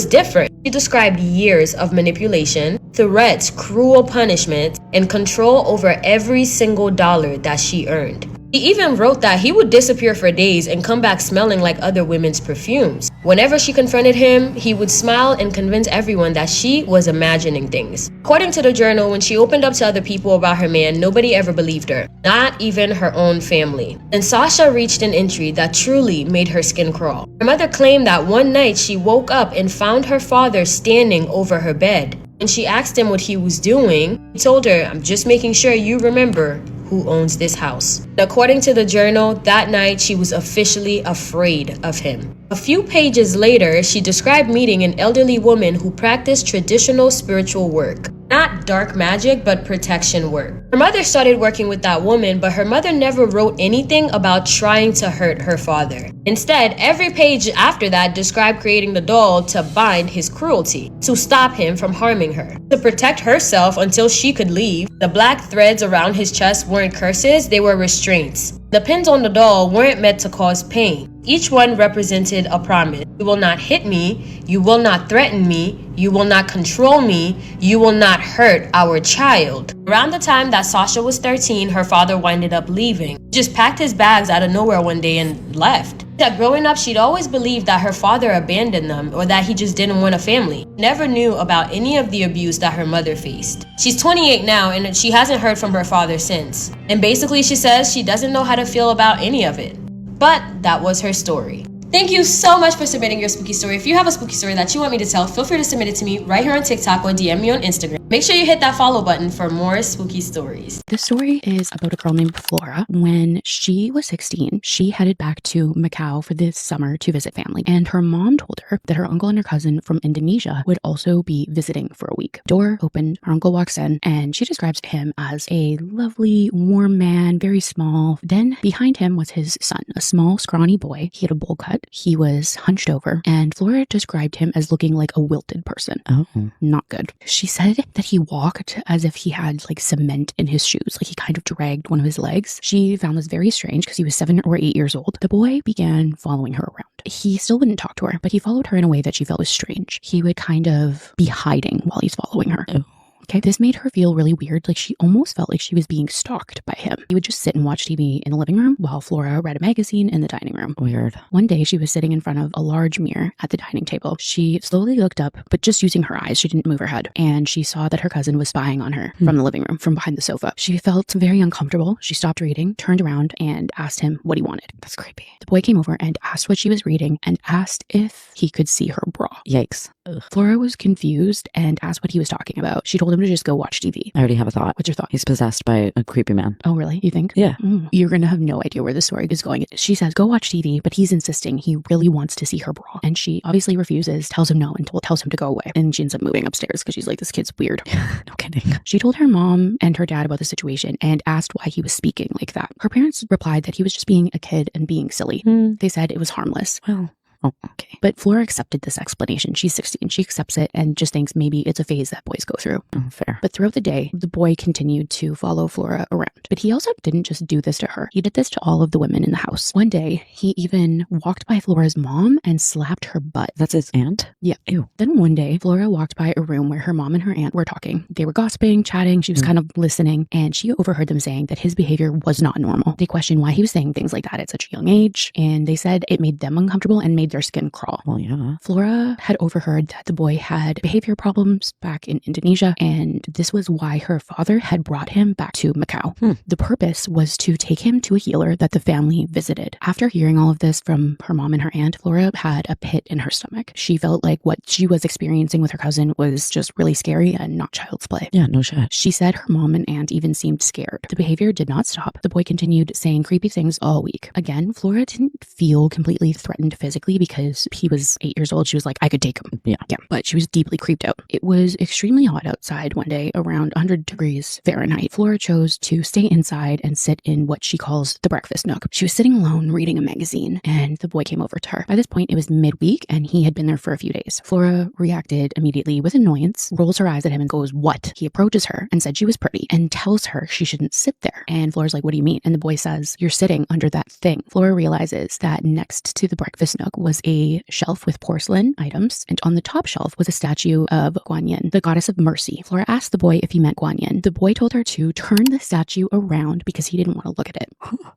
Speaker 1: different. She described years of manipulation, threats, cruel punishment, and control over every single dollar that she earned.
Speaker 8: He even wrote that he would disappear for days and come back smelling like other women's perfumes. Whenever she confronted him, he would smile and convince everyone that she was imagining things. According to the journal, when she opened up to other people about her man, nobody ever believed her, not even her own family. And Sasha reached an entry that truly made her skin crawl. Her mother claimed that one night she woke up and found her father standing over her bed. When she asked him what he was doing, he told her, "I'm just making sure you remember who owns this house." According to the journal, that night she was officially afraid of him. A few pages later, she described meeting an elderly woman who practiced traditional spiritual work. Not dark magic, but protection work. Her mother started working with that woman, but her mother never wrote anything about trying to hurt her father. Instead, every page after that described creating the doll to bind his cruelty, to stop him from harming her, to protect herself until she could leave. The black threads around his chest weren't curses, they were restraints. The pins on the doll weren't meant to cause pain. Each one represented a promise. You will not hit me, you will not threaten me, you will not control me, you will not hurt our child. Around the time that Sasha was 13, her father winded up leaving. He just packed his bags out of nowhere one day and left. That growing up, she'd always believed that her father abandoned them or that he just didn't want a family. Never knew about any of the abuse that her mother faced. She's 28 now and she hasn't heard from her father since. And basically she says she doesn't know how to feel about any of it. But that was her story. Thank you so much for submitting your spooky story. If you have a spooky story that you want me to tell, feel free to submit it to me right here on TikTok or DM me on Instagram. Make sure you hit that follow button for more spooky stories.
Speaker 9: This story is about a girl named Flora. When she was 16, she headed back to Macau for this summer to visit family. And her mom told her that her uncle and her cousin from Indonesia would also be visiting for a week. Door opened, her uncle walks in, and she describes him as a lovely, warm man, very small. Then behind him was his son, a small, scrawny boy. He had a bowl cut. He was hunched over, and Flora described him as looking like a wilted person.
Speaker 10: Oh.
Speaker 9: Not good. She said that he walked as if he had like cement in his shoes, like he kind of dragged one of his legs. She found this very strange because he was 7 or 8 years old. The boy began following her around. He still wouldn't talk to her, but he followed her in a way that she felt was strange. He would kind of be hiding while he's following her.
Speaker 10: Oh.
Speaker 9: Okay, this made her feel really weird, like she almost felt like she was being stalked by him. He would just sit and watch TV in the living room while Flora read a magazine in the dining room.
Speaker 10: Weird.
Speaker 9: One day she was sitting in front of a large mirror at the dining table. She slowly looked up, but just using her eyes, she didn't move her head, and she saw that her cousin was spying on her from the living room, from behind the sofa. She felt very uncomfortable. She stopped reading, turned around, and asked him what he wanted.
Speaker 10: That's creepy.
Speaker 9: The boy came over and asked what she was reading and asked if he could see her bra.
Speaker 10: Yikes.
Speaker 9: Ugh. Flora was confused and asked what he was talking about. She told him to just go watch TV.
Speaker 10: I already have a thought.
Speaker 9: What's your thought?
Speaker 10: He's possessed by a creepy man.
Speaker 9: Oh, really? You think?
Speaker 10: Yeah.
Speaker 9: You're going to have no idea where the story is going. She says, go watch TV, but he's insisting he really wants to see her bra. And she obviously refuses, tells him no, and tells him to go away. And she ends up moving upstairs because she's like, this kid's weird.
Speaker 10: No kidding.
Speaker 9: She told her mom and her dad about the situation and asked why he was speaking like that. Her parents replied that he was just being a kid and being silly. They said it was harmless.
Speaker 10: Well, oh, okay.
Speaker 9: But Flora accepted this explanation. She's 16. She accepts it and just thinks maybe it's a phase that boys go through.
Speaker 10: Oh, fair.
Speaker 9: But throughout the day, the boy continued to follow Flora around. But he also didn't just do this to her. He did this to all of the women in the house. One day, he even walked by Flora's mom and slapped her butt.
Speaker 10: That's his aunt?
Speaker 9: Yeah.
Speaker 10: Ew.
Speaker 9: Then one day, Flora walked by a room where her mom and her aunt were talking. They were gossiping, chatting. She was kind of listening, and she overheard them saying that his behavior was not normal. They questioned why he was saying things like that at such a young age, and they said it made them uncomfortable and made their skin crawl.
Speaker 10: Well, yeah.
Speaker 9: Flora had overheard that the boy had behavior problems back in Indonesia, and this was why her father had brought him back to Macau. The purpose was to take him to a healer that the family visited. After hearing all of this from her mom and her aunt, Flora had a pit in her stomach. She felt like what she was experiencing with her cousin was just really scary and not child's play.
Speaker 10: Yeah, no shit.
Speaker 9: She said her mom and aunt even seemed scared. The behavior did not stop. The boy continued saying creepy things all week. Again, Flora didn't feel completely threatened physically because he was 8 years old. She was like, I could take him.
Speaker 10: Yeah.
Speaker 9: But she was deeply creeped out. It was extremely hot outside one day, around 100 degrees Fahrenheit. Flora chose to stay inside and sit in what she calls the breakfast nook. She was sitting alone reading a magazine, and the boy came over to her. By this point, it was midweek, and he had been there for a few days. Flora reacted immediately with annoyance, rolls her eyes at him and goes, what? He approaches her and said she was pretty and tells her she shouldn't sit there. And Flora's like, what do you mean? And the boy says, you're sitting under that thing. Flora realizes that next to the breakfast nook was a shelf with porcelain items, and on the top shelf was a statue of Guanyin, the goddess of mercy. Flora asked the boy if he meant Guanyin. The boy told her to turn the statue around because he didn't want to look at it.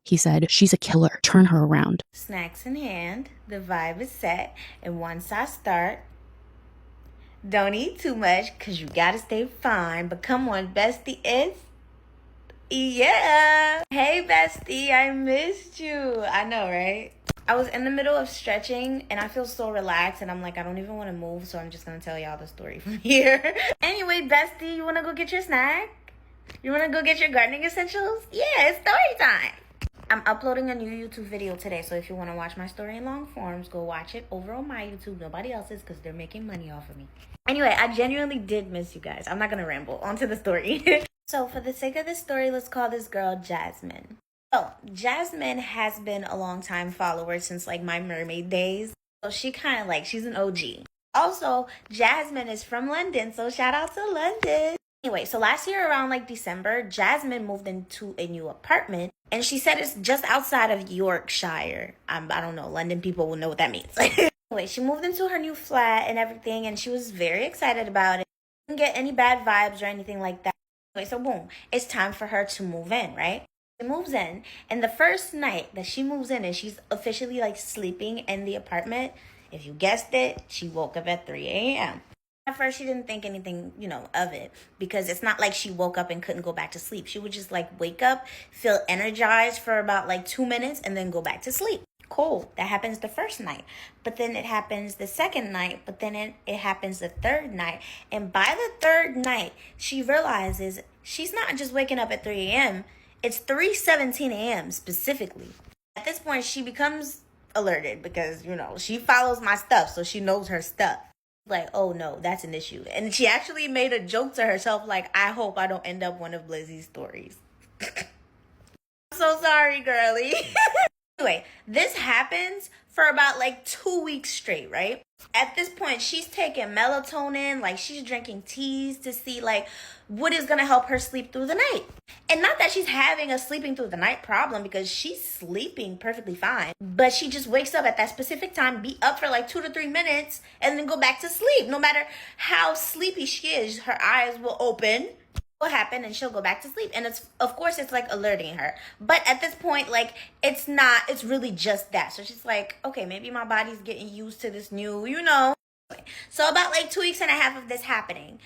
Speaker 9: He said, "She's a killer. Turn her around."
Speaker 11: Snacks in hand, the vibe is set, and once I start, don't eat too much because you gotta stay fine. But come on, bestie, yeah. Hey, bestie, I missed you. I know, right? I was in the middle of stretching and I feel so relaxed and I'm like, I don't even want to move, so I'm just gonna tell y'all the story from here. Anyway, bestie, you wanna go get your snack? You wanna go get your gardening essentials? Yeah, it's story time. I'm uploading a new YouTube video today, so if you want to watch my story in long forms, go watch it over on my YouTube, nobody else's, because they're making money off of me. Anyway, I genuinely did miss you guys. I'm not gonna ramble. On to the story. So for the sake of this story, let's call this girl Jasmine. So Jasmine has been a long time follower since like my mermaid days. So she kind of like, she's an OG. Also, Jasmine is from London, so shout out to London. Anyway, so last year around like December, Jasmine moved into a new apartment and she said it's just outside of Yorkshire. I don't know, London people will know what that means. Anyway, she moved into her new flat and everything and she was very excited about it. Didn't get any bad vibes or anything like that. Anyway, so boom, it's time for her to move in, right? She moves in, and the first night that she moves in and she's officially like sleeping in the apartment, if you guessed it, she woke up at 3 a.m. At first, she didn't think anything, of it, because it's not like she woke up and couldn't go back to sleep. She would just like wake up, feel energized for about like 2 minutes, and then go back to sleep. Cool. That happens the first night. But then it happens the second night. But then it happens the third night. And by the third night, she realizes she's not just waking up at 3 a.m. It's 3:17 a.m. specifically. At this point, she becomes alerted because, she follows my stuff. So she knows her stuff. Like, oh no, that's an issue. And she actually made a joke to herself like, I hope I don't end up one of Lizzie's stories. I'm so sorry, girly. Anyway, this happens for about like 2 weeks straight, right? At this point, she's taking melatonin, like she's drinking teas to see like what is going to help her sleep through the night. And not that she's having a sleeping through the night problem because she's sleeping perfectly fine, but she just wakes up at that specific time, be up for like 2 to 3 minutes and then go back to sleep. No matter how sleepy she is, her eyes will open. What happened and she'll go back to sleep, and it's like alerting her, but at this point like it's really just that. So she's like, okay, maybe my body's getting used to this new so about like 2 weeks and a half of this happening,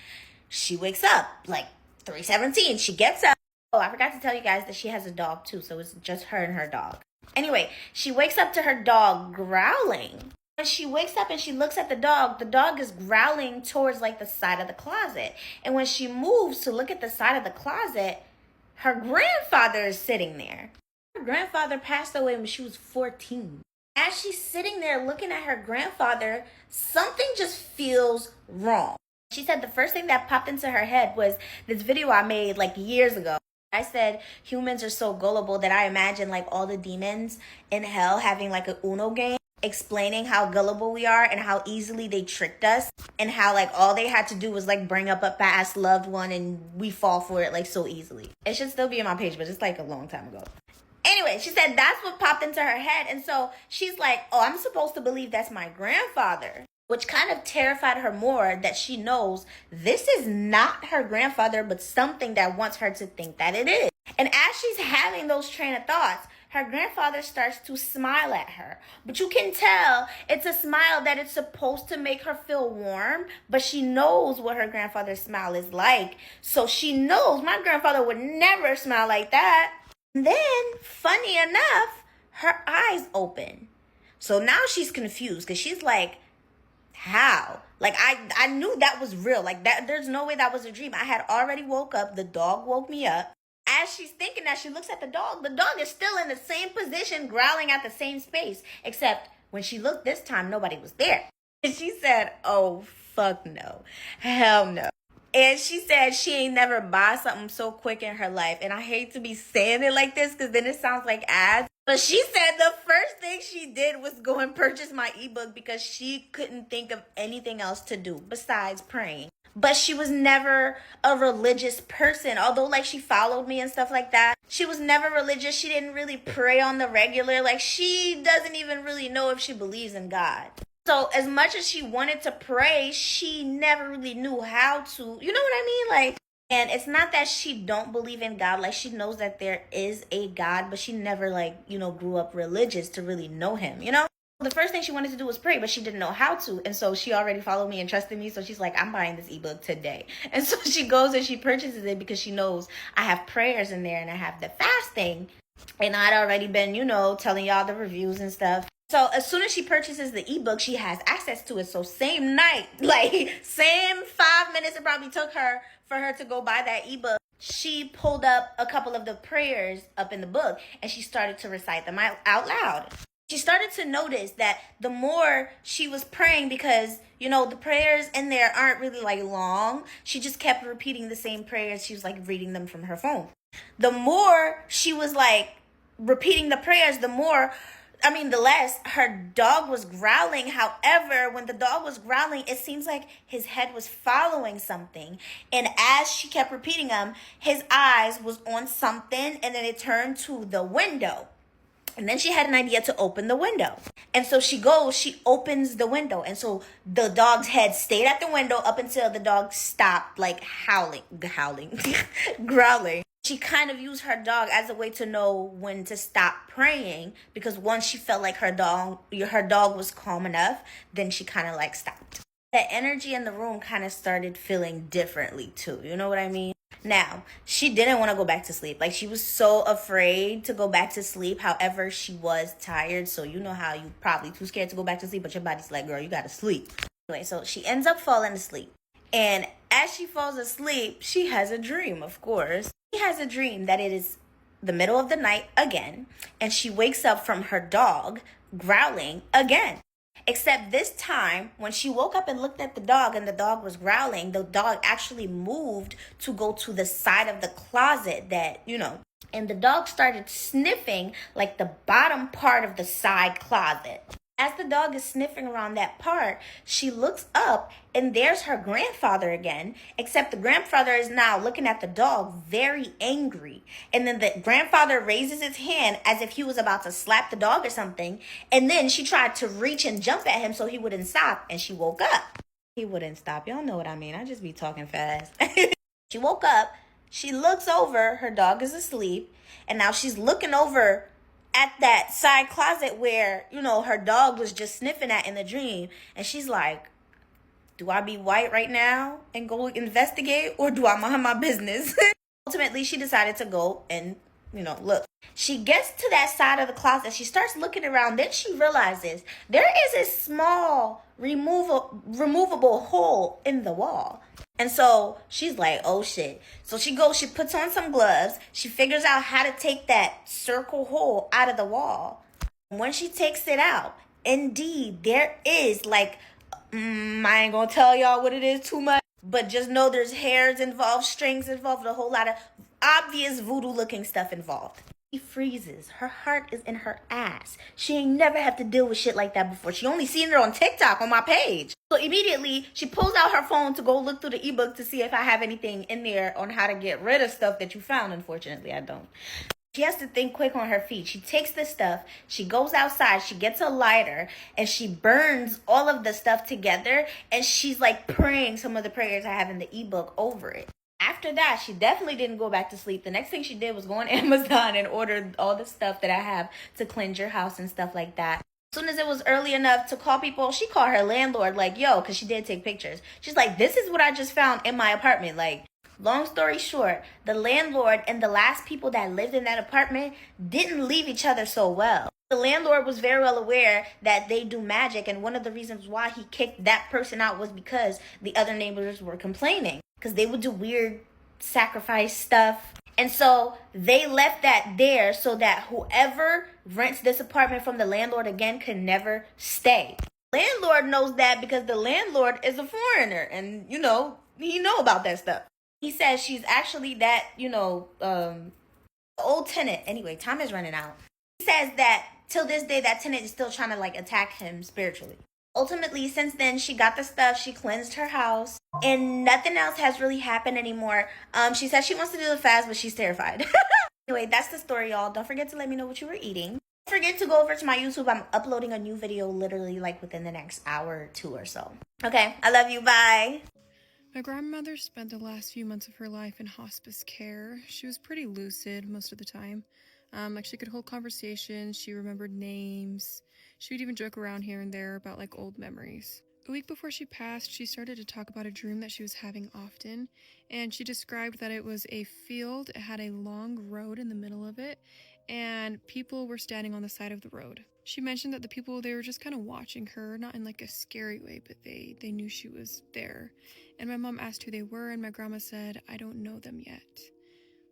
Speaker 11: she wakes up like 3:17. She gets up. Oh, I forgot to tell you guys that she has a dog too, so it's just her and her dog. Anyway, she wakes up to her dog growling. When she wakes up and she looks at the dog is growling towards like the side of the closet. And when she moves to look at the side of the closet, her grandfather is sitting there. Her grandfather passed away when she was 14. As she's sitting there looking at her grandfather, something just feels wrong. She said the first thing that popped into her head was this video I made like years ago. I said humans are so gullible that I imagine like all the demons in hell having like a Uno game, explaining how gullible we are and how easily they tricked us, and how like all they had to do was like bring up a past loved one and we fall for it like so easily. It should still be on my page, but it's like a long time ago. Anyway, she said that's what popped into her head, and so she's like, oh, I'm supposed to believe that's my grandfather, which kind of terrified her more, that she knows this is not her grandfather, but something that wants her to think that it is. And as she's having those train of thoughts, her grandfather starts to smile at her. But you can tell it's a smile that it's supposed to make her feel warm, but she knows what her grandfather's smile is like. So she knows my grandfather would never smile like that. And then, funny enough, her eyes open. So now she's confused because she's like, how? Like, I knew that was real. Like, that, there's no way that was a dream. I had already woke up. The dog woke me up. As she's thinking that, she looks at the dog is still in the same position, growling at the same space. Except when she looked this time, nobody was there. And she said, oh, fuck no. Hell no. And she said she ain't never bought something so quick in her life. And I hate to be saying it like this because then it sounds like ads. But she said the first thing she did was go and purchase my ebook because she couldn't think of anything else to do besides praying. but she was never a religious person. Although like she followed me and stuff like that, she was never religious. She didn't really pray on the regular. Like she doesn't even really know if she believes in God. So as much as she wanted to pray, she never really knew how to, you know what I mean? Like, and it's not that she don't believe in God. Like she knows that there is a God, but she never like, you know, grew up religious to really know him, you know? The first thing she wanted to do was pray, but she didn't know how to. And so she already followed me and trusted me. So she's like, I'm buying this ebook today. And so she goes and she purchases it because she knows I have prayers in there and I have the fasting. And I'd already been, you know, telling y'all the reviews and stuff. So as soon as she purchases the ebook, she has access to it. So same night, like same 5 minutes it probably took her for her to go buy that ebook, she pulled up a couple of the prayers up in the book and she started to recite them out loud. She started to notice that the more she was praying, because, you know, the prayers in there aren't really like long. She just kept repeating the same prayers. She was like reading them from her phone. The more she was like repeating the prayers, the less her dog was growling. However, when the dog was growling, it seems like his head was following something. And as she kept repeating them, his eyes was on something, and then it turned to the window. And then she had an idea to open the window. And so she opens the window. And so the dog's head stayed at the window up until the dog stopped like growling. She kind of used her dog as a way to know when to stop praying, because once she felt like her dog was calm enough, then she kind of like stopped. The energy in the room kind of started feeling differently too. You know what I mean? Now, she didn't want to go back to sleep. Like, she was so afraid to go back to sleep. However, she was tired. So you know how you probably too scared to go back to sleep, but your body's like, girl, you got to sleep. Anyway, so she ends up falling asleep. And as she falls asleep, she has a dream, of course. She has a dream that it is the middle of the night again. And she wakes up from her dog growling again. Except this time, when she woke up and looked at the dog and the dog was growling, the dog actually moved to go to the side of the closet that, you know, and the dog started sniffing like the bottom part of the side closet. As the dog is sniffing around that part, she looks up and there's her grandfather again, except the grandfather is now looking at the dog very angry. And then the grandfather raises his hand as if he was about to slap the dog or something. And then she tried to reach and jump at him so he wouldn't stop, and she woke up. He wouldn't stop. Y'all know what I mean. I just be talking fast. She woke up. She looks over. Her dog is asleep. And now she's looking over at that side closet where, you know, her dog was just sniffing at in the dream. And she's like, do I be white right now and go investigate, or do I mind my business? Ultimately, she decided to go and, you know, look. She gets to that side of the closet. She starts looking around. Then she realizes there is a small removable hole in the wall. And so she's like, oh shit. So she puts on some gloves. She figures out how to take that circle hole out of the wall. When she takes it out, indeed, there is like, I ain't gonna tell y'all what it is too much, but just know there's hairs involved, strings involved, a whole lot of obvious voodoo looking stuff involved. She freezes. Her heart is in her ass. She ain't never have to deal with shit like that before. She only seen it on TikTok on my page. So immediately she pulls out her phone to go look through the ebook to see if I have anything in there on how to get rid of stuff that you found. Unfortunately, I don't. She has to think quick on her feet. She takes the stuff, she goes outside, she gets a lighter, and she burns all of the stuff together, and she's like praying some of the prayers I have in the ebook over it. After that, she definitely didn't go back to sleep. The next thing she did was go on Amazon and order all the stuff that I have to cleanse your house and stuff like that. As soon as it was early enough to call people, she called her landlord like, yo, because she did take pictures. She's like, this is what I just found in my apartment. Like, long story short, the landlord and the last people that lived in that apartment didn't leave each other so well. The landlord was very well aware that they do magic, and one of the reasons why he kicked that person out was because the other neighbors were complaining, because they would do weird sacrifice stuff. And so they left that there so that whoever rents this apartment from the landlord again can never stay. Landlord knows that because the landlord is a foreigner, and you know, he know about that stuff. He says she's actually that, you know, old tenant. Anyway, time is running out. He says that till this day, that tenant is still trying to like attack him spiritually. Ultimately, since then, she got the stuff, she cleansed her house, and nothing else has really happened anymore. She says she wants to do the fast, but she's terrified. Anyway, that's the story, y'all. Don't forget to let me know what you were eating. Don't forget to go over to my YouTube. I'm uploading a new video literally like within the next hour or two or so. Okay, I love you. Bye.
Speaker 12: My grandmother spent the last few months of her life in hospice care. She was pretty lucid most of the time. Like she could hold conversations, she remembered names. She would even joke around here and there about like old memories. A week before she passed, she started to talk about a dream that she was having often, and she described that it was a field, it had a long road in the middle of it, and people were standing on the side of the road. She mentioned that the people, they were just kind of watching her, not in like a scary way, but they knew she was there. And my mom asked who they were, and my grandma said, "I don't know them yet."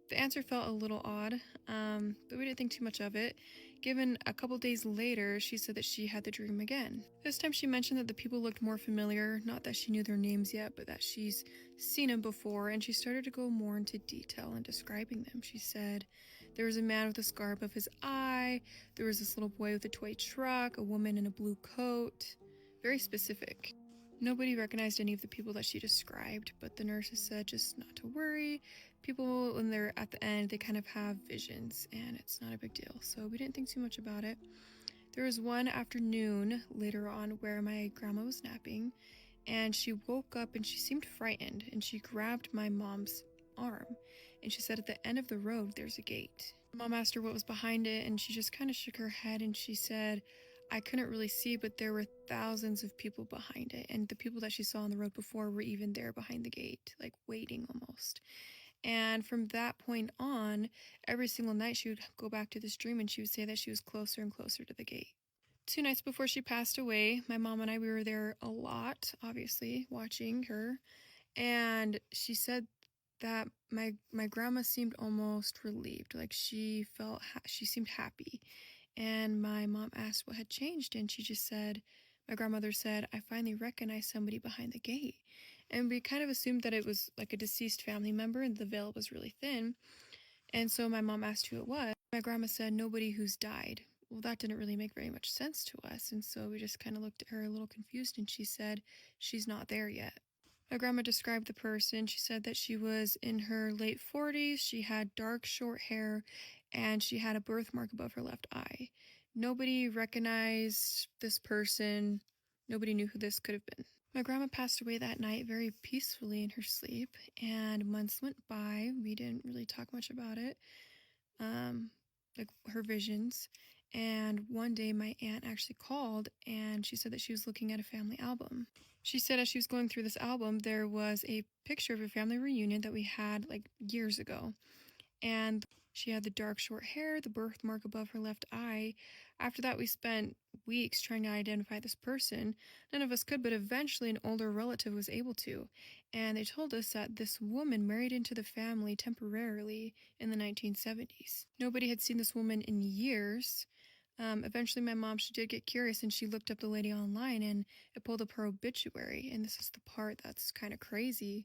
Speaker 12: The answer felt a little odd, but we didn't think too much of it. Given a couple days later, she said that she had the dream again. This time she mentioned that the people looked more familiar, not that she knew their names yet, but that she's seen them before, and she started to go more into detail in describing them. She said there was a man with a scar above his eye, there was this little boy with a toy truck, a woman in a blue coat. Very specific. Nobody recognized any of the people that she described, but the nurses said just not to worry. People, when they're at the end, they kind of have visions, and it's not a big deal, so we didn't think too much about it. There was one afternoon later on where my grandma was napping, and she woke up and she seemed frightened, and she grabbed my mom's arm, and she said at the end of the road there's a gate. Mom asked her what was behind it, and she just kind of shook her head, and she said, "I couldn't really see, but there were thousands of people behind it, and the people that she saw on the road before were even there behind the gate, like waiting almost." And from that point on, every single night she would go back to this dream, and she would say that she was closer and closer to the gate. 2 nights before she passed away, my mom and I, we were there a lot, obviously, watching her, and she said that my grandma seemed almost relieved, like she she seemed happy. And my mom asked what had changed, and she just said, my grandmother said, "I finally recognized somebody behind the gate." And we kind of assumed that it was like a deceased family member, and the veil was really thin. And so my mom asked who it was. My grandma said, "Nobody who's died." Well, that didn't really make very much sense to us, and so we just kind of looked at her a little confused, and she said, "She's not there yet." My grandma described the person. She said that she was in her late 40s, she had dark short hair, and she had a birthmark above her left eye. Nobody recognized this person. Nobody knew who this could have been. My grandma passed away that night very peacefully in her sleep, and months went by. We didn't really talk much about it, like her visions. And one day my aunt actually called, and she said that she was looking at a family album. She said as she was going through this album, there was a picture of a family reunion that we had like years ago. And she had the dark short hair, the birthmark above her left eye. After that, we spent weeks trying to identify this person. None of us could, but eventually an older relative was able to. And they told us that this woman married into the family temporarily in the 1970s. Nobody had seen this woman in years. Eventually my mom, she did get curious, and she looked up the lady online, and it pulled up her obituary. And this is the part that's kind of crazy,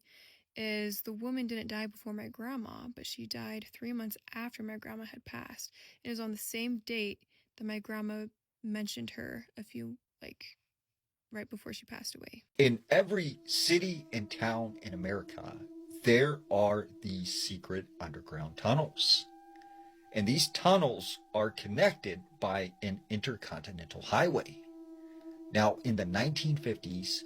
Speaker 12: is the woman didn't die before my grandma, but she died 3 months after my grandma had passed. It was on the same date that my grandma mentioned her right before she passed away.
Speaker 13: In every city and town in America, there are these secret underground tunnels. And these tunnels are connected by an intercontinental highway. Now, in the 1950s,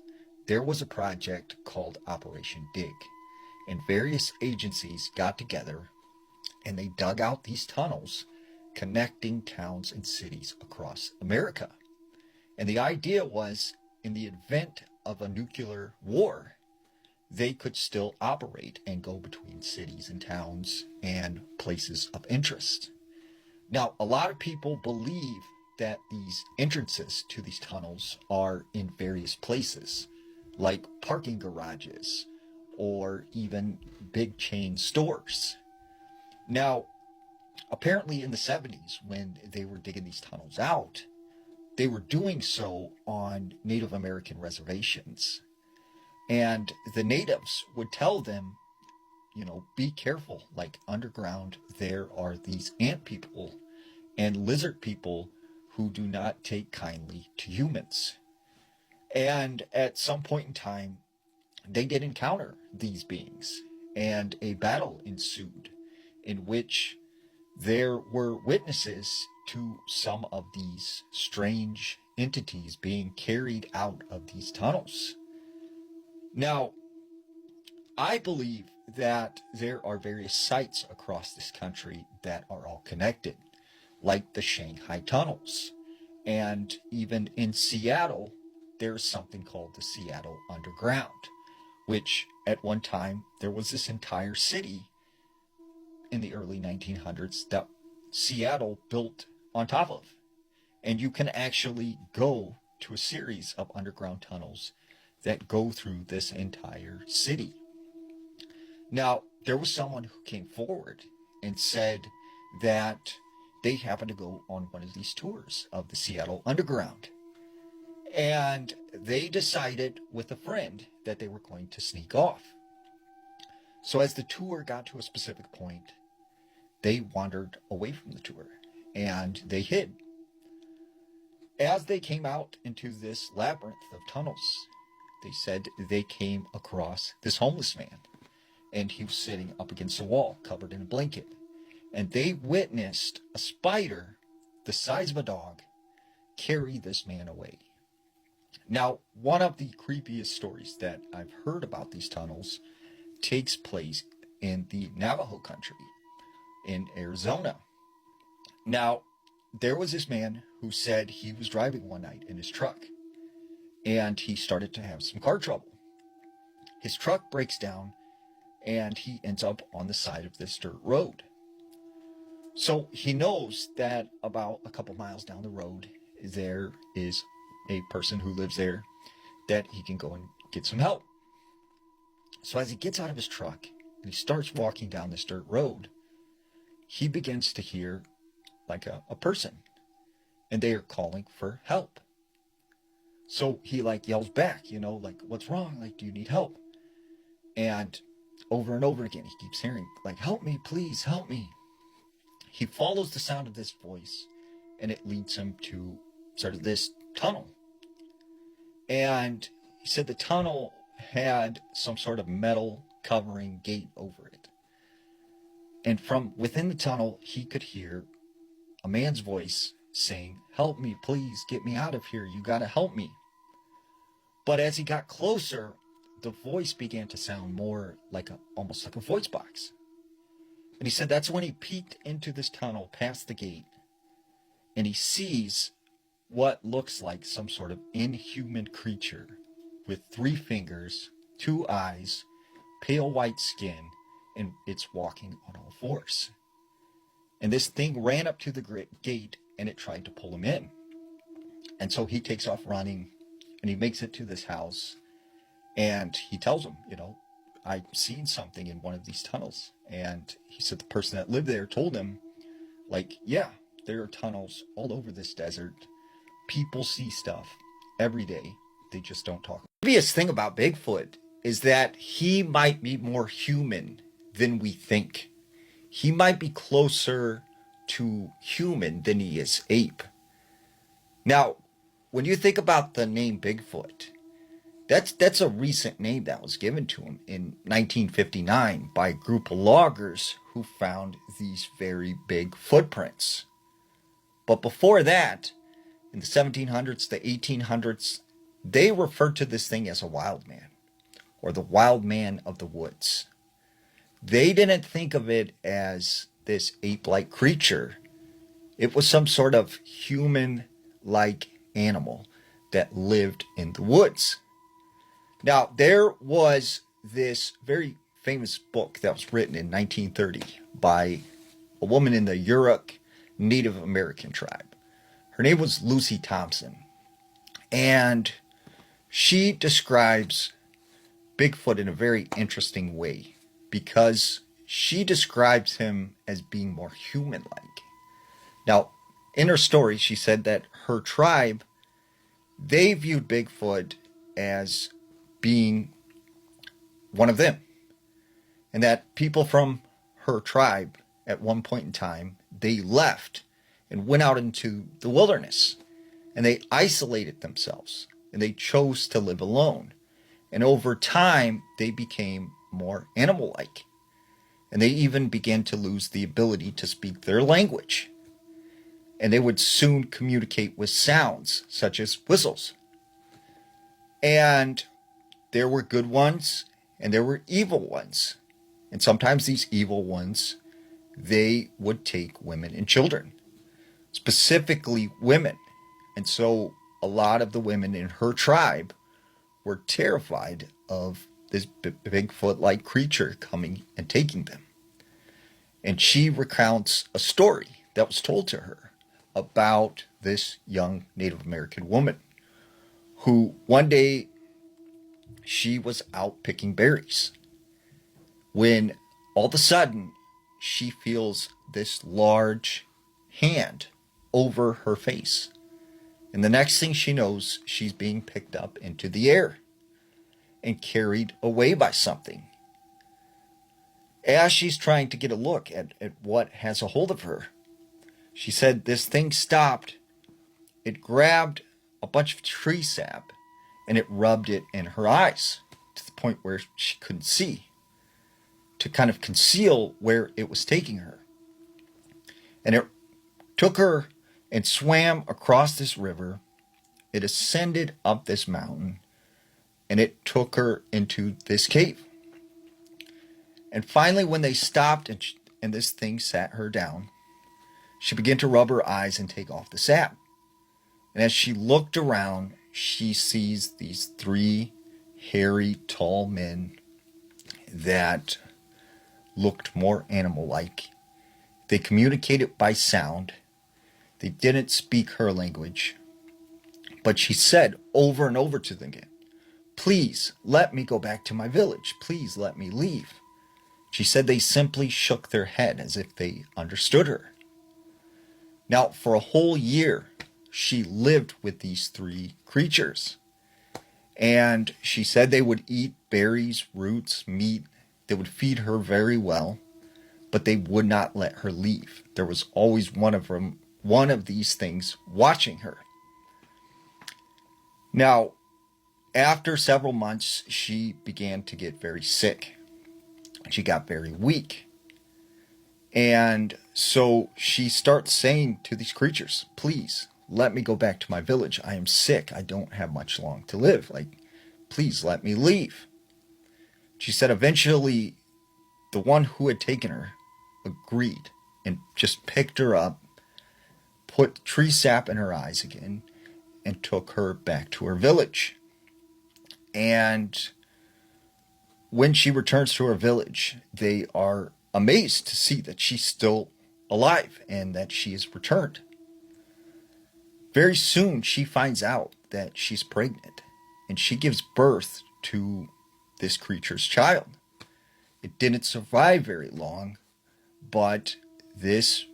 Speaker 13: there was a project called Operation Dig, and various agencies got together and they dug out these tunnels connecting towns and cities across America. And the idea was, in the event of a nuclear war, they could still operate and go between cities and towns and places of interest. Now, a lot of people believe that these entrances to these tunnels are in various places, like parking garages or even big chain stores. Now, apparently in the 70s, when they were digging these tunnels out, they were doing so on Native American reservations. And the natives would tell them, be careful, like underground, there are these ant people and lizard people who do not take kindly to humans. And at some point in time, they did encounter these beings, and a battle ensued in which there were witnesses to some of these strange entities being carried out of these tunnels. Now, I believe that there are various sites across this country that are all connected, like the Shanghai tunnels. And even in Seattle, there's something called the Seattle Underground, which at one time there was this entire city in the early 1900s that Seattle built on top of. And you can actually go to a series of underground tunnels that go through this entire city. Now, there was someone who came forward and said that they happened to go on one of these tours of the Seattle Underground. And they decided with a friend that they were going to sneak off. So as the tour got to a specific point, they wandered away from the tour and they hid. As they came out into this labyrinth of tunnels, they said they came across this homeless man, and he was sitting up against a wall covered in a blanket. And they witnessed a spider the size of a dog carry this man away. Now, one of the creepiest stories that I've heard about these tunnels takes place in the Navajo country in Arizona. Now, there was this man who said he was driving one night in his truck, and he started to have some car trouble. His truck breaks down, and he ends up on the side of this dirt road. So he knows that about a couple miles down the road, there is a person who lives there that he can go and get some help. So as he gets out of his truck and he starts walking down this dirt road, he begins to hear like a person, and they are calling for help. So he like yells back, like, what's wrong? Like, do you need help? And over again, he keeps hearing like, help me, please help me. He follows the sound of this voice, and it leads him to sort of this tunnel. And he said the tunnel had some sort of metal covering gate over it. And from within the tunnel, he could hear a man's voice saying, help me, please, get me out of here. You got to help me. But as he got closer, the voice began to sound more like almost like a voice box. And he said that's when he peeked into this tunnel past the gate, and he sees what looks like some sort of inhuman creature with 3 fingers, 2 eyes, pale white skin, and it's walking on all 4s. And this thing ran up to the gate, and it tried to pull him in. And so he takes off running, and he makes it to this house, and he tells him, I've seen something in one of these tunnels. And he said the person that lived there told him, like, yeah, there are tunnels all over this desert. People see stuff every day. They just don't talk. The obvious thing about Bigfoot is that he might be more human than we think. He might be closer to human than he is ape. Now, when you think about the name Bigfoot, that's a recent name that was given to him in 1959 by a group of loggers who found these very big footprints. But before that, in the 1700s, the 1800s, they referred to this thing as a wild man, or the wild man of the woods. They didn't think of it as this ape-like creature. It was some sort of human-like animal that lived in the woods. Now, there was this very famous book that was written in 1930 by a woman in the Yurok Native American tribe. Her name was Lucy Thompson. And she describes Bigfoot in a very interesting way because she describes him as being more human-like. Now, in her story, she said that her tribe, they viewed Bigfoot as being one of them. And that people from her tribe, at one point in time, they left and went out into the wilderness. And they isolated themselves. and they chose to live alone. And over time, they became more animal-like. And they even began to lose the ability to speak their language. And they would soon communicate with sounds, such as whistles. And there were good ones, and there were evil ones. And sometimes these evil ones, they would take women and children, specifically women. And so a lot of the women in her tribe were terrified of this Bigfoot-like creature coming and taking them. And she recounts a story that was told to her about this young Native American woman who one day she was out picking berries when all of a sudden she feels this large hand over her face. And the next thing she knows, she's being picked up into the air and carried away by something. As she's trying to get a look at what has a hold of her, she said this thing stopped. It grabbed a bunch of tree sap and it rubbed it in her eyes to the point where she couldn't see, to kind of conceal where it was taking her. And it took her and swam across this river. It ascended up this mountain, and it took her into this cave. And finally, when they stopped and this thing sat her down, she began to rub her eyes and take off the sap. And as she looked around, she sees these 3 hairy, tall men that looked more animal-like. They communicated by sound. They didn't speak her language. But she said over and over to them again, "Please let me go back to my village. Please let me leave." She said they simply shook their head as if they understood her. Now, for a whole year, she lived with these 3 creatures. And she said they would eat berries, roots, meat. They would feed her very well, but they would not let her leave. There was always one of these things watching her. Now, after several months, she began to get very sick. She got very weak. And so she starts saying to these creatures, "Please, let me go back to my village. I am sick. I don't have much long to live. Please let me leave." She said eventually the one who had taken her agreed and just picked her up, put tree sap in her eyes again, and took her back to her village. And when she returns to her village, they are amazed to see that she's still alive and that she is returned. Very soon, she finds out that she's pregnant, and she gives birth to this creature's child. It didn't survive very long, but this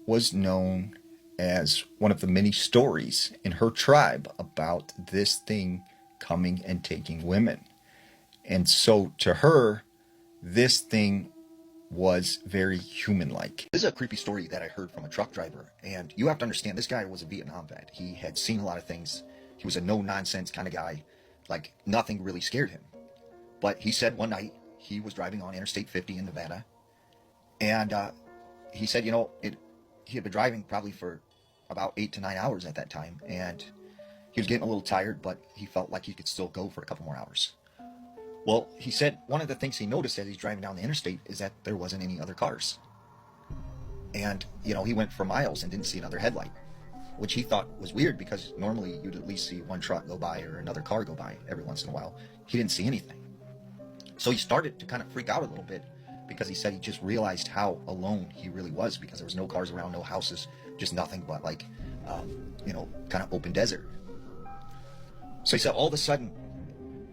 Speaker 13: was known as one of the many stories in her tribe about this thing coming and taking women. And so to her, this thing was very human-like. This is a creepy story that I heard from a truck driver, and you have to understand, this guy was a Vietnam vet. He had seen a lot of things. He was a no-nonsense kind of guy. Nothing really scared him. But he said one night he was driving on Interstate 50 in Nevada, and he said, he had been driving probably for about 8 to 9 hours at that time, and he was getting a little tired, but he felt like he could still go for a couple more hours. Well, he said one of the things he noticed as he's driving down the interstate is that there wasn't any other cars. And, he went for miles and didn't see another headlight, which he thought was weird because normally you'd at least see one truck go by or another car go by every once in a while. He didn't see anything. So he started to kind of freak out a little bit because he said he just realized how alone he really was because there was no cars around, no houses, just nothing but kind of open desert. So he said all of a sudden,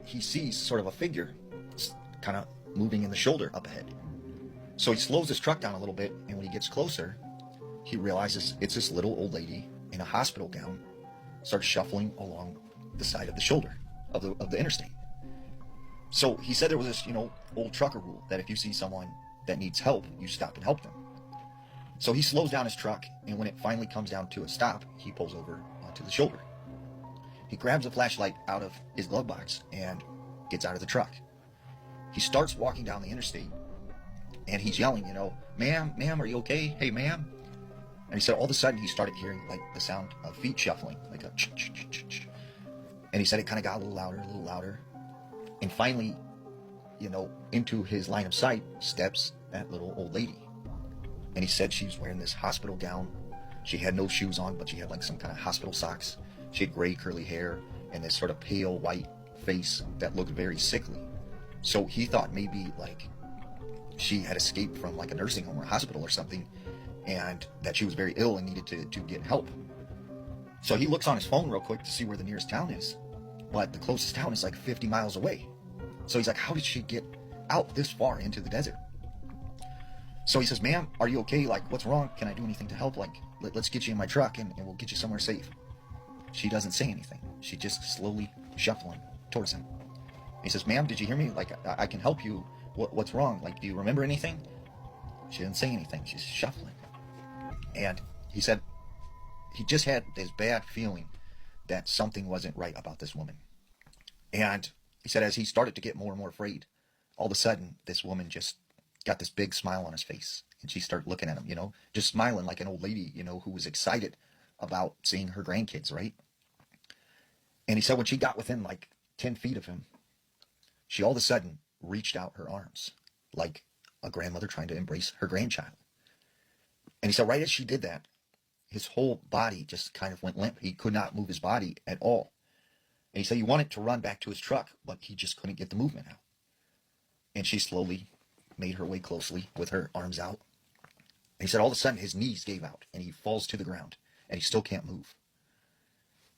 Speaker 13: he sees sort of a figure kind of moving in the shoulder up ahead. So he slows his truck down a little bit, and when he gets closer, he realizes it's this little old lady in a hospital gown, starts shuffling along the side of the shoulder of the interstate. So he said there was this, old trucker rule that if you see someone that needs help, you stop and help them. So he slows down his truck, and when it finally comes down to a stop, he pulls over onto the shoulder.
Speaker 14: He grabs a flashlight out of his glove box and gets out of the truck. He starts walking down the interstate, and he's yelling, ma'am, are you okay? Hey, ma'am. And he said all of a sudden he started hearing like the sound of feet shuffling, like a ch-ch-ch-ch-ch. And he said it kind of got a little louder. And finally, into his line of sight steps that little old lady. And he said she was wearing this hospital gown. She had no shoes on, but she had like some kind of hospital socks. She had gray curly hair and this sort of pale white face that looked very sickly. So he thought maybe like she had escaped from like a nursing home or a hospital or something, and that she was very ill and needed to get help. So he looks on his phone real quick to see where the nearest town is, but the closest town is like 50 miles away. So he's like, how did she get out this far into the desert? So he says, ma'am, are you okay? Like, what's wrong? Can I do anything to help? Like, let's get you in my truck and we'll get you somewhere safe. She doesn't say anything. She just slowly shuffling towards him. He says, ma'am, did you hear me? Like, I can help you. What's wrong? Like, do you remember anything? She didn't say anything. She's shuffling. And he said he just had this bad feeling that something wasn't right about this woman. And he said as he started to get more and more afraid, all of a sudden, this woman just got this big smile on his face. And she started looking at him, just smiling like an old lady, who was excited about seeing her grandkids, right? And he said when she got within like 10 feet of him, she all of a sudden reached out her arms like a grandmother trying to embrace her grandchild. And he said right as she did that, his whole body just kind of went limp. He could not move his body at all. And he said he wanted to run back to his truck, but he just couldn't get the movement out. And she slowly made her way closely with her arms out. And he said all of a sudden his knees gave out and he falls to the ground and he still can't move.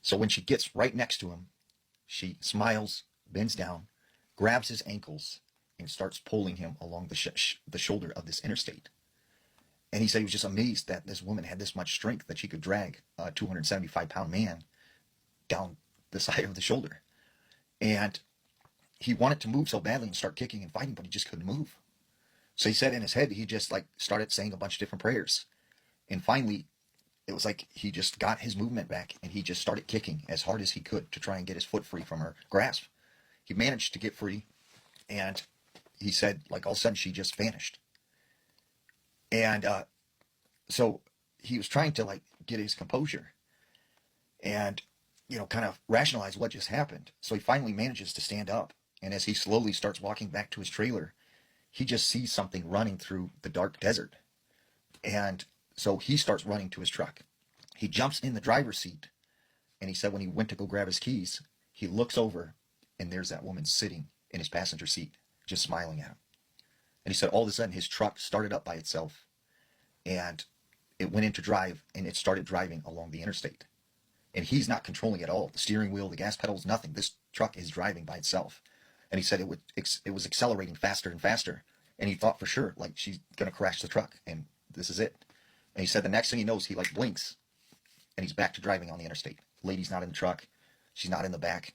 Speaker 14: So when she gets right next to him, she smiles, bends down, grabs his ankles, and starts pulling him along the shoulder of this interstate. And he said he was just amazed that this woman had this much strength that she could drag a 275-pound man down the side of the shoulder. And he wanted to move so badly and start kicking and fighting, but he just couldn't move. So he said in his head, he just like started saying a bunch of different prayers. And finally, it was like he just got his movement back and he just started kicking as hard as he could to try and get his foot free from her grasp. He managed to get free, and he said like all of a sudden she just vanished. And so he was trying to like get his composure and kind of rationalize what just happened. So he finally manages to stand up, and as he slowly starts walking back to his trailer, he just sees something running through the dark desert. And so he starts running to his truck. He jumps in the driver's seat, and he said when he went to go grab his keys, he looks over, and there's that woman sitting in his passenger seat, just smiling at him. And he said all of a sudden his truck started up by itself, and it went into drive, and it started driving along the interstate. And he's not controlling it at all. The steering wheel, the gas pedals, nothing. This truck is driving by itself. And he said it was accelerating faster and faster. And he thought for sure, like, she's going to crash the truck, and this is it. And he said the next thing he knows, he like blinks, and he's back to driving on the interstate. Lady's not in the truck. She's not in the back.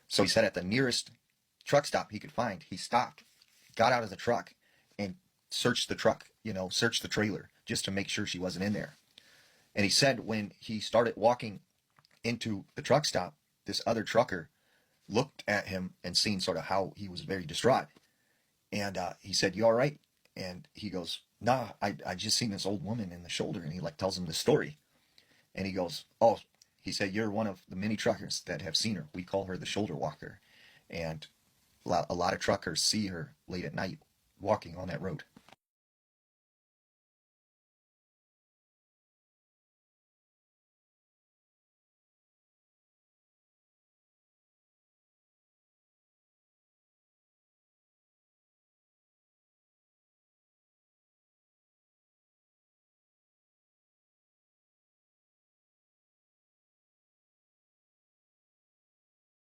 Speaker 14: So he said at the nearest truck stop he could find, he stopped, got out of the truck, and searched the truck, searched the trailer just to make sure she wasn't in there. And he said when he started walking into the truck stop, this other trucker looked at him and seen sort of how he was very distraught. And he said, "You all right?" And he goes, "Nah, I just seen this old woman in the shoulder." And he like tells him the story. And he goes, "Oh," he said, "you're one of the many truckers that have seen her. We call her the shoulder walker. And a lot of truckers see her late at night walking on that road."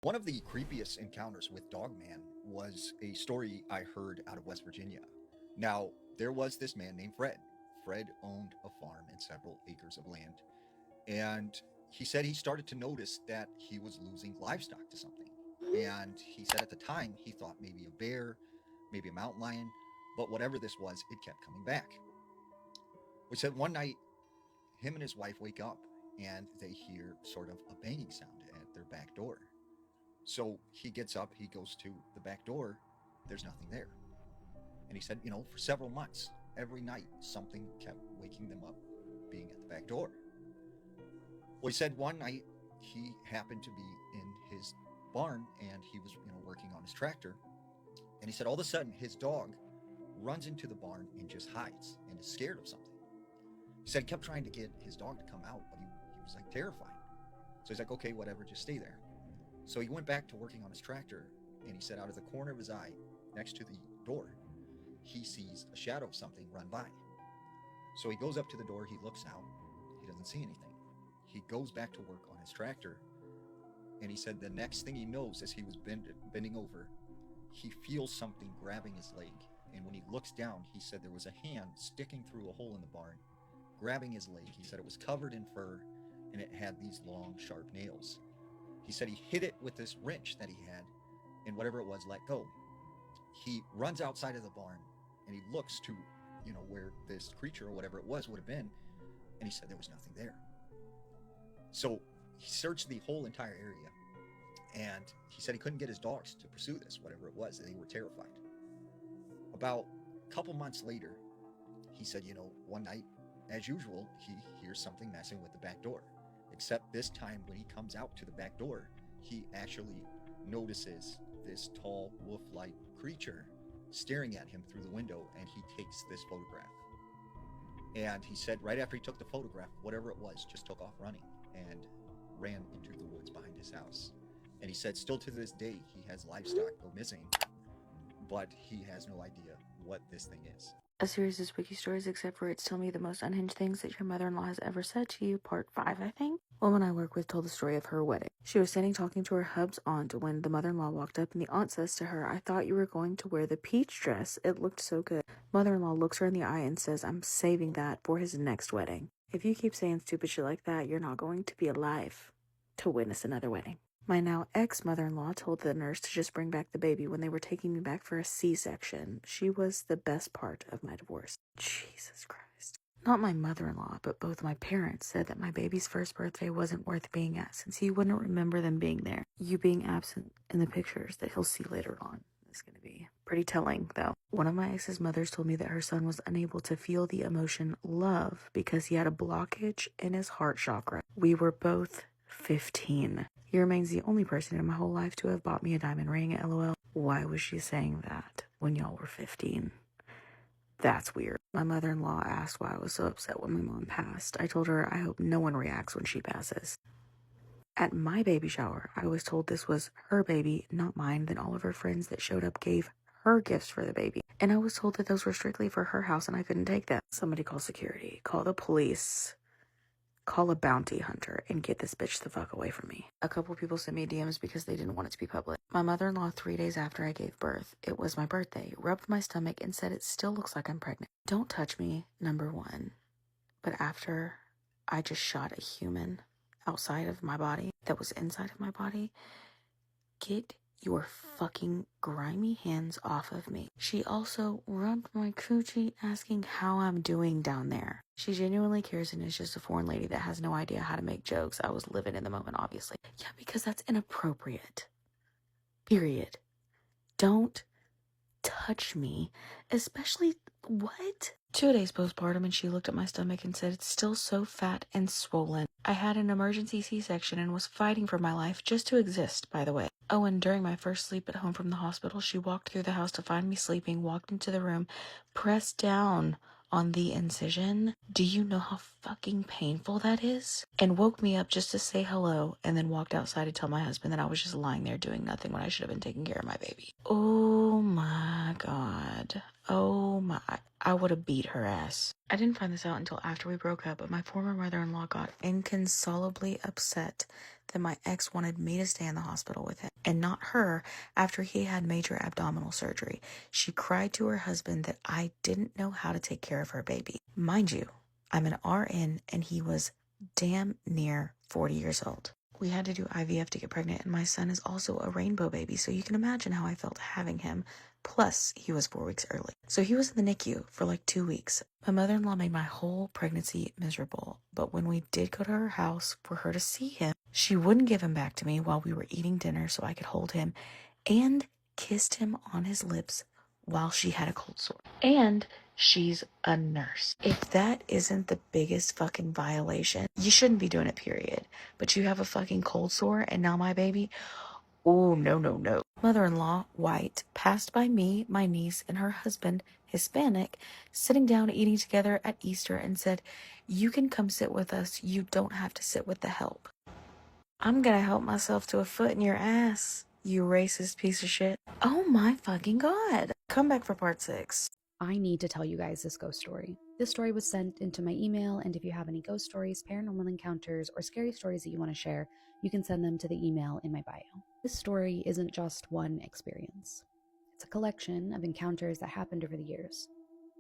Speaker 14: One of the creepiest encounters with Dogman was a story I heard out of West Virginia. Now, there was this man named Fred. Fred owned a farm and several acres of land. And he said he started to notice that he was losing livestock to something. And he said at the time he thought maybe a bear, maybe a mountain lion, but whatever this was, it kept coming back. We said one night him and his wife wake up and they hear sort of a banging sound at their back door. So he gets up, he goes to the back door, there's nothing there. And he said, for several months, every night, something kept waking them up being at the back door. Well, he said one night he happened to be in his barn and he was, working on his tractor. And he said all of a sudden his dog runs into the barn and just hides and is scared of something. He said he kept trying to get his dog to come out, but he was like terrified. So he's like, okay, whatever, just stay there. So he went back to working on his tractor, and he said out of the corner of his eye, next to the door, he sees a shadow of something run by. So he goes up to the door, he looks out, he doesn't see anything. He goes back to work on his tractor, and he said the next thing he knows, as he was bending over, he feels something grabbing his leg. And when he looks down, he said there was a hand sticking through a hole in the barn, grabbing his leg. He said it was covered in fur, and it had these long, sharp nails. He said he hit it with this wrench that he had, and whatever it was let go. He runs outside of the barn, and he looks to, where this creature or whatever it was would have been, and he said there was nothing there. So he searched the whole entire area, and he said he couldn't get his dogs to pursue this, whatever it was. They were terrified. About a couple months later, he said, one night, as usual, he hears something messing with the back door. Except this time when he comes out to the back door, he actually notices this tall wolf-like creature staring at him through the window, and he takes this photograph. And he said right after he took the photograph, whatever it was just took off running and ran into the woods behind his house. And he said still to this day he has livestock go missing, but he has no idea what this thing is.
Speaker 1: A series of spooky stories, except for it's Tell Me the Most Unhinged Things That Your Mother-in-Law Has Ever Said to You, Part 5, I think. Woman I work with told the story of her wedding. She was standing talking to her hub's aunt when the mother-in-law walked up, and the aunt says to her, I thought you were going to wear the peach dress. It looked so good. Mother-in-law looks her in the eye and says, I'm saving that for his next wedding. If you keep saying stupid shit like that, you're not going to be alive to witness another wedding. My now ex-mother-in-law told the nurse to just bring back the baby when they were taking me back for a C-section. She was the best part of my divorce. Jesus Christ. Not my mother-in-law, but both my parents said that my baby's first birthday wasn't worth being at since he wouldn't remember them being there. You being absent in the pictures that he'll see later on is going to be pretty telling, though. One of my ex's mothers told me that her son was unable to feel the emotion love because he had a blockage in his heart chakra. We were both 15. He remains the only person in my whole life to have bought me a diamond ring, LOL. Why was she saying that when y'all were 15? That's weird. My mother-in-law asked why I was so upset when my mom passed. I told her I hope no one reacts when she passes. At my baby shower, I was told this was her baby, not mine. Then all of her friends that showed up gave her gifts for the baby. And I was told that those were strictly for her house and I couldn't take them. Somebody call security, call the police, call a bounty hunter, and get this bitch the fuck away from me. A couple people sent me DMs because they didn't want it to be public. My mother-in-law 3 days after I gave birth, it was my birthday, rubbed my stomach and said it still looks like I'm pregnant. Don't touch me, number one. But after I just shot a human outside of my body that was inside of my body, get your fucking grimy hands off of me. She also rubbed my coochie asking how I'm doing down there. She genuinely cares and is just a foreign lady that has no idea how to make jokes. I was living in the moment, obviously. Yeah, because that's inappropriate. Period. Don't touch me. Especially, what? 2 days postpartum and she looked at my stomach and said it's still so fat and swollen. I had an emergency C-section and was fighting for my life just to exist, by the way. Oh, and during my first sleep at home from the hospital, she walked through the house to find me sleeping, walked into the room, pressed down on the incision. Do you know how fucking painful that is? And woke me up just to say hello and then walked outside to tell my husband that I was just lying there doing nothing when I should have been taking care of my baby. Oh my God. Oh my, I would have beat her ass. I didn't find this out until after we broke up, but my former mother-in-law got inconsolably upset that my ex wanted me to stay in the hospital with him and not her after he had major abdominal surgery. She cried to her husband that I didn't know how to take care of her baby. Mind you, I'm an RN and he was damn near 40 years old.
Speaker 2: We had to do IVF to get pregnant, and my son is also a rainbow baby, so you can imagine how I felt having him. Plus, he was 4 weeks early. So he was in the NICU for like 2 weeks. My mother-in-law made my whole pregnancy miserable, but when we did go to her house for her to see him, she wouldn't give him back to me while we were eating dinner so I could hold him, and kissed him on his lips while she had a cold sore. And she's a nurse. If that isn't the biggest fucking violation, you shouldn't be doing it, period. But you have a fucking cold sore and now my baby? Oh, no, no, no. Mother-in-law, white, passed by me, my niece, and her husband, Hispanic, sitting down eating together at Easter and said, "You can come sit with us. You don't have to sit with the help." I'm gonna help myself to a foot in your ass, you racist piece of shit. Oh my fucking god. Come back for part 6.
Speaker 9: I need to tell you guys this ghost story. This story was sent into my email, and if you have any ghost stories, paranormal encounters, or scary stories that you want to share, you can send them to the email in my bio. This story isn't just one experience. It's a collection of encounters that happened over the years,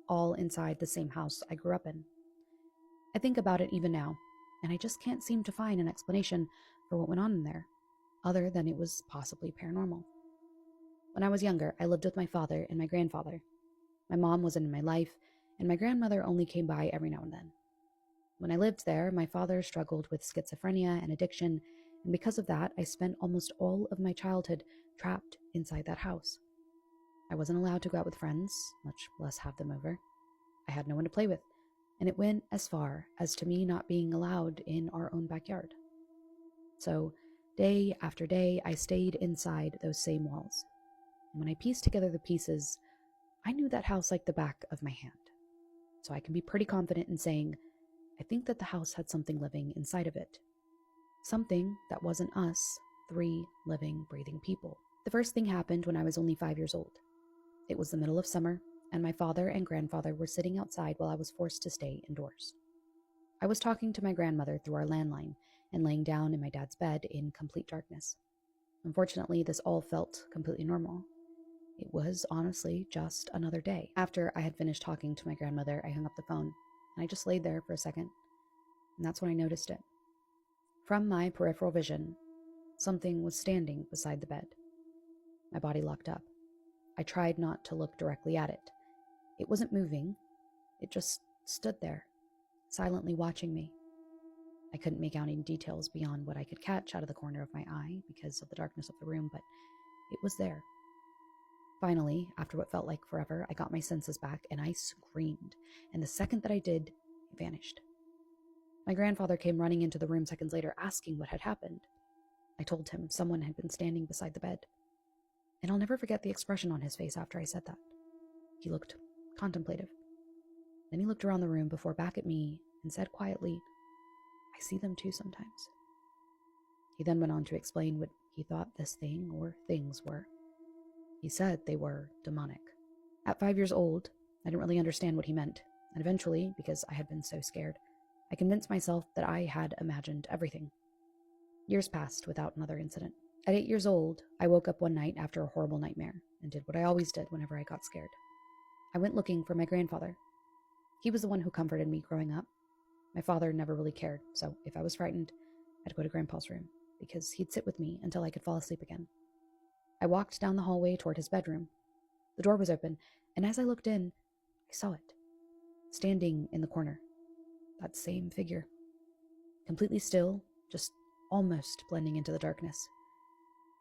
Speaker 9: all inside the same house I grew up in. I think about it even now, and I just can't seem to find an explanation for what went on in there, other than it was possibly paranormal. When I was younger, I lived with my father and my grandfather. My mom wasn't in my life, and my grandmother only came by every now and then. When I lived there, my father struggled with schizophrenia and addiction, and because of that, I spent almost all of my childhood trapped inside that house. I wasn't allowed to go out with friends, much less have them over. I had no one to play with, and it went as far as to me not being allowed in our own backyard. So, day after day, I stayed inside those same walls. And when I pieced together the pieces, I knew that house like the back of my hand. So I can be pretty confident in saying, I think that the house had something living inside of it. Something that wasn't us, 3 living, breathing people. The first thing happened when I was only 5 years old. It was the middle of summer, and my father and grandfather were sitting outside while I was forced to stay indoors. I was talking to my grandmother through our landline and laying down in my dad's bed in complete darkness. Unfortunately, this all felt completely normal. It was honestly just another day. After I had finished talking to my grandmother, I hung up the phone, and I just laid there for a second, and that's when I noticed it. From my peripheral vision, something was standing beside the bed. My body locked up. I tried not to look directly at it. It wasn't moving. It just stood there, silently watching me. I couldn't make out any details beyond what I could catch out of the corner of my eye because of the darkness of the room, but it was there. Finally, after what felt like forever, I got my senses back and I screamed, and the second that I did, it vanished. My grandfather came running into the room seconds later asking what had happened. I told him someone had been standing beside the bed, and I'll never forget the expression on his face after I said that. He looked contemplative. Then he looked around the room before back at me and said quietly, "I see them too sometimes." He then went on to explain what he thought this thing or things were. He said they were demonic. At 5 years old, I didn't really understand what he meant, and eventually, because I had been so scared, I convinced myself that I had imagined everything. Years passed without another incident. At 8 years old, I woke up one night after a horrible nightmare and did what I always did whenever I got scared. I went looking for my grandfather. He was the one who comforted me growing up. My father never really cared, so if I was frightened, I'd go to Grandpa's room, because he'd sit with me until I could fall asleep again. I walked down the hallway toward his bedroom. The door was open, and as I looked in, I saw it, standing in the corner. That same figure. Completely still, just almost blending into the darkness.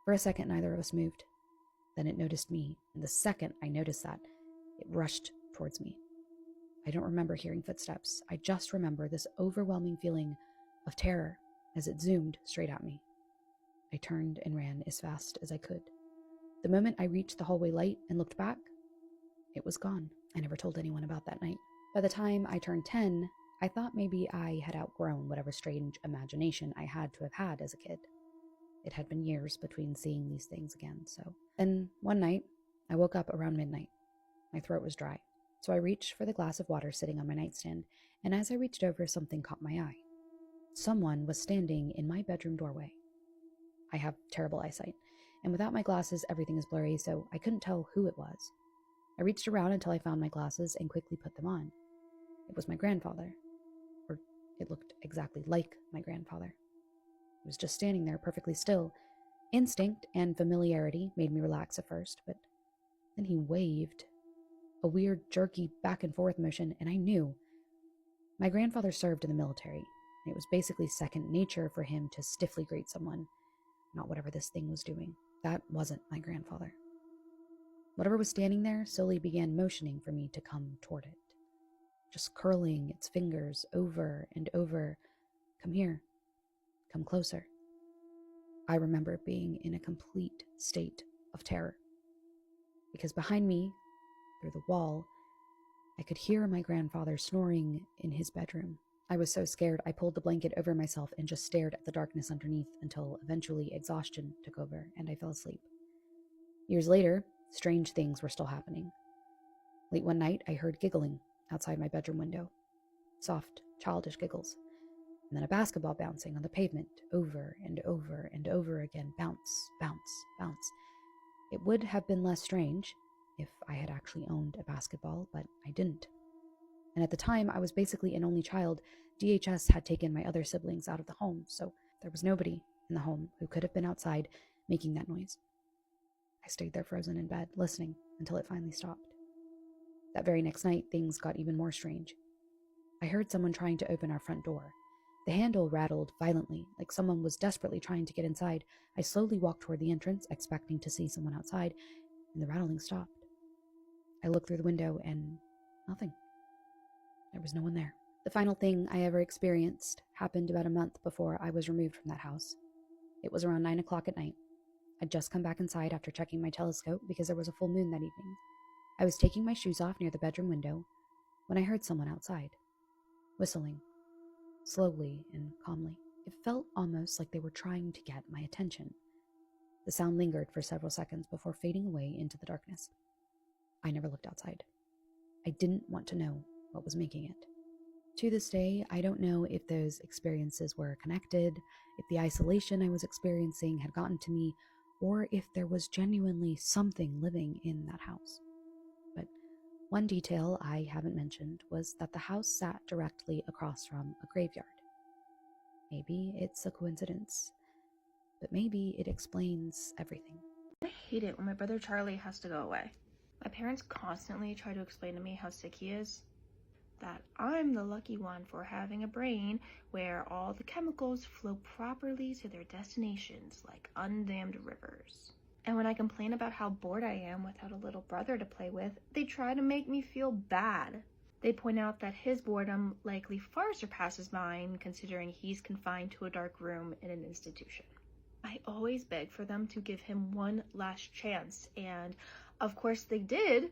Speaker 9: For a second, neither of us moved. Then it noticed me, and the second I noticed that, it rushed towards me. I don't remember hearing footsteps. I just remember this overwhelming feeling of terror as it zoomed straight at me. I turned and ran as fast as I could. The moment I reached the hallway light and looked back, it was gone. I never told anyone about that night. By the time I turned 10, I thought maybe I had outgrown whatever strange imagination I had to have had as a kid. It had been years between seeing these things again, so. Then, one night, I woke up around midnight. My throat was dry, so I reached for the glass of water sitting on my nightstand, and as I reached over, something caught my eye. Someone was standing in my bedroom doorway. I have terrible eyesight, and without my glasses, everything is blurry, so I couldn't tell who it was. I reached around until I found my glasses and quickly put them on. It was my grandfather. Or it looked exactly like my grandfather. He was just standing there perfectly still. Instinct and familiarity made me relax at first, but then he waved. A weird, jerky back and forth motion, and I knew. My grandfather served in the military, and it was basically second nature for him to stiffly greet someone, not whatever this thing was doing. That wasn't my grandfather. Whatever was standing there slowly began motioning for me to come toward it, just curling its fingers over and over. Come here. Come closer. I remember being in a complete state of terror, because behind me, through the wall, I could hear my grandfather snoring in his bedroom. I was so scared I pulled the blanket over myself and just stared at the darkness underneath until eventually exhaustion took over and I fell asleep. Years later, strange things were still happening. Late one night, I heard giggling outside my bedroom window. Soft, childish giggles. And then a basketball bouncing on the pavement over and over and over again. Bounce, bounce, bounce. It would have been less strange if I had actually owned a basketball, but I didn't. And at the time, I was basically an only child. DHS had taken my other siblings out of the home, so there was nobody in the home who could have been outside making that noise. I stayed there frozen in bed, listening until it finally stopped. That very next night, things got even more strange. I heard someone trying to open our front door. The handle rattled violently, like someone was desperately trying to get inside. I slowly walked toward the entrance, expecting to see someone outside, and the rattling stopped. I looked through the window and nothing. There was no one there. The final thing I ever experienced happened about a month before I was removed from that house. It was around 9 o'clock at night. I'd just come back inside after checking my telescope because there was a full moon that evening. I was taking my shoes off near the bedroom window when I heard someone outside, whistling, slowly and calmly. It felt almost like they were trying to get my attention. The sound lingered for several seconds before fading away into the darkness. I never looked outside. I didn't want to know what was making it. To this day, I don't know if those experiences were connected, if the isolation I was experiencing had gotten to me, or if there was genuinely something living in that house. But one detail I haven't mentioned was that the house sat directly across from a graveyard. Maybe it's a coincidence, but maybe it explains everything.
Speaker 15: I hate it when my brother Charlie has to go away. My parents constantly try to explain to me how sick he is, that I'm the lucky one for having a brain where all the chemicals flow properly to their destinations like undammed rivers. And when I complain about how bored I am without a little brother to play with, they try to make me feel bad. They point out that his boredom likely far surpasses mine, considering he's confined to a dark room in an institution. I always beg for them to give him one last chance, and of course they did.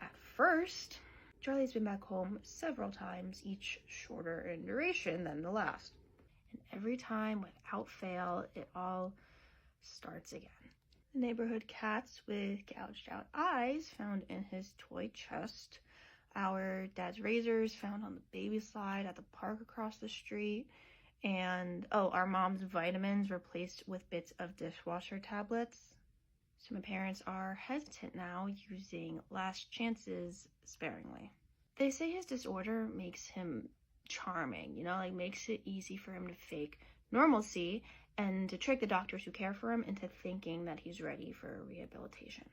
Speaker 15: At first, Charlie's been back home several times, each shorter in duration than the last. And every time, without fail, it all starts again. The neighborhood cats with gouged out eyes found in his toy chest. Our dad's razors found on the baby slide at the park across the street. And, our mom's vitamins replaced with bits of dishwasher tablets. So my parents are hesitant now, using last chances sparingly. They say his disorder makes him charming, makes it easy for him to fake normalcy and to trick the doctors who care for him into thinking that he's ready for rehabilitation.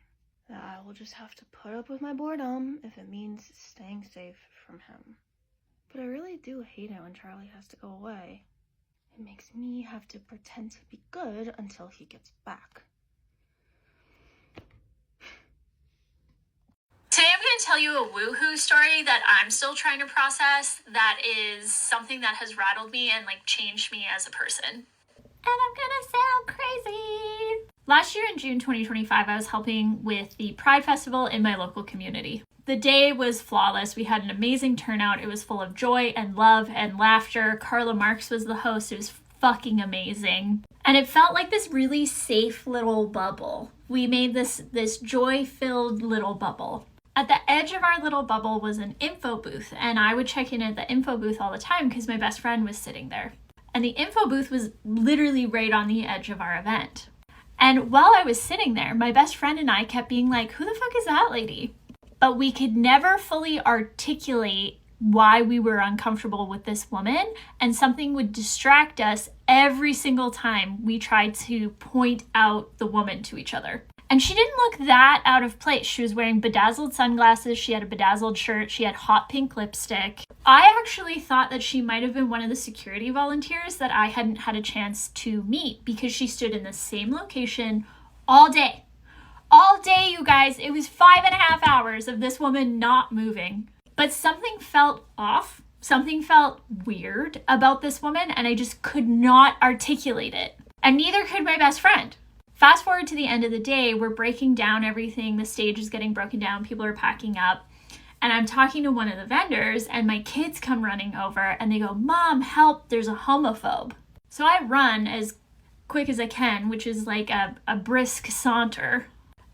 Speaker 15: I will just have to put up with my boredom if it means staying safe from him. But I really do hate it when Charlie has to go away. It makes me have to pretend to be good until he gets back.
Speaker 7: Today I'm going to tell you a woohoo story that I'm still trying to process, that is something that has rattled me and changed me as a person. And I'm gonna sound crazy. Last year in June 2025, I was helping with the Pride Festival in my local community. The day was flawless. We had an amazing turnout. It was full of joy and love and laughter. Carla Marks was the host. It was fucking amazing. And it felt like this really safe little bubble. We made this joy-filled little bubble. At the edge of our little bubble was an info booth, and I would check in at the info booth all the time because my best friend was sitting there. And the info booth was literally right on the edge of our event. And while I was sitting there, my best friend and I kept being like, who the fuck is that lady? But we could never fully articulate
Speaker 16: why we were uncomfortable with this woman, and something would distract us every single time we tried to point out the woman to each other. And she didn't look that out of place. She was wearing bedazzled sunglasses, she had a bedazzled shirt, she had hot pink lipstick. I actually thought that she might have been one of the security volunteers that I hadn't had a chance to meet, because she stood in the same location all day. All day, you guys. It was 5.5 hours of this woman not moving. But something felt off. Something felt weird about this woman, and I just could not articulate it. And neither could my best friend. Fast forward to the end of the day, we're breaking down everything. The stage is getting broken down. People are packing up. And I'm talking to one of the vendors, and my kids come running over, and they go, "Mom, help, there's a homophobe." So I run as quick as I can, which is like a brisk saunter.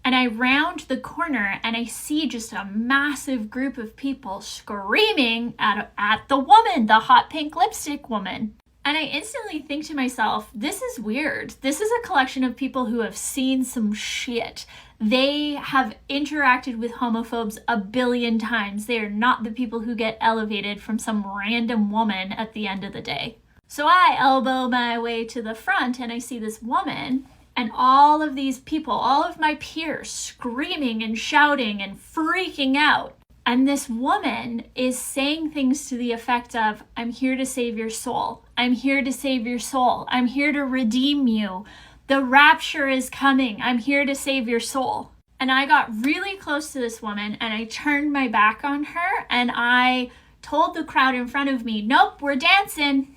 Speaker 16: And I round the corner, and I see just a massive group of people screaming at the woman, the hot pink lipstick woman. And I instantly think to myself, this is weird. This is a collection of people who have seen some shit. They have interacted with homophobes a billion times. They are not the people who get elevated from some random woman at the end of the day. So I elbow my way to the front, and I see this woman and all of these people, all of my peers, screaming and shouting and freaking out. And this woman is saying things to the effect of, "I'm here to save your soul. I'm here to save your soul. I'm here to redeem you. The rapture is coming. I'm here to save your soul." And I got really close to this woman, and I turned my back on her, and I told the crowd in front of me, "Nope, we're dancing.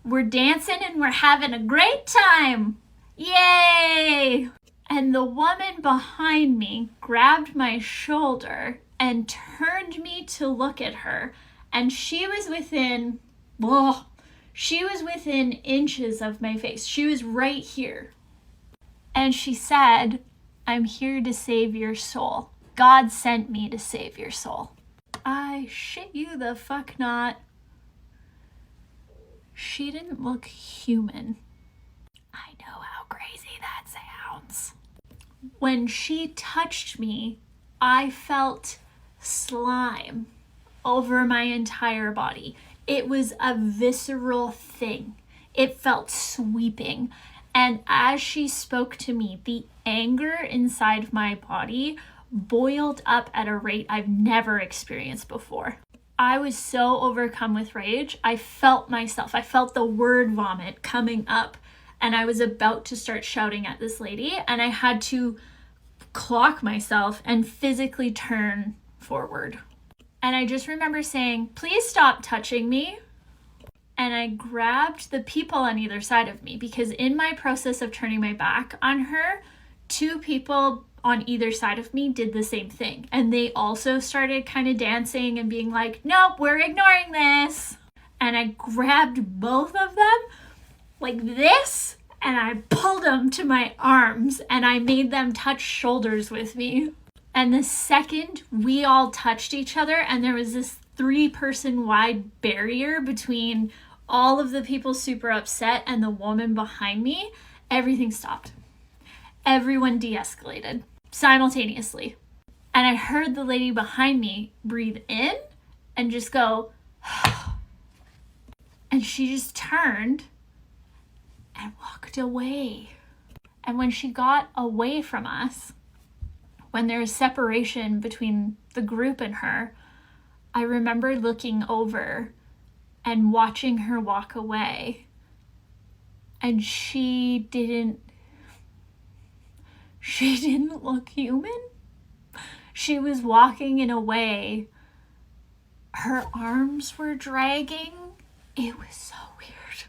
Speaker 16: We're dancing and we're having a great time. Yay!" And the woman behind me grabbed my shoulder and turned me to look at her. And she was within inches of my face. She was right here. And she said, "I'm here to save your soul. God sent me to save your soul." I shit you the fuck not. She didn't look human. I know how crazy that sounds. When she touched me, I felt slime over my entire body. It was a visceral thing. It felt sweeping. And as she spoke to me, the anger inside my body boiled up at a rate I've never experienced before. I was so overcome with rage. I felt myself. I felt the word vomit coming up, and I was about to start shouting at this lady, and I had to clock myself and physically turn forward. And I just remember saying, "Please stop touching me." And I grabbed the people on either side of me, because in my process of turning my back on her, 2 people on either side of me did the same thing. And they also started kind of dancing and being like, "Nope, we're ignoring this." And I grabbed both of them like this, and I pulled them to my arms, and I made them touch shoulders with me. And the second we all touched each other, and there was this 3-person wide barrier between all of the people super upset and the woman behind me, everything stopped. Everyone de-escalated simultaneously. And I heard the lady behind me breathe in and just go, and she just turned and walked away. And when she got away from us, when there was separation between the group and her, I remember looking over and watching her walk away. And she didn't look human. She was walking in a way, her arms were dragging. It was so weird.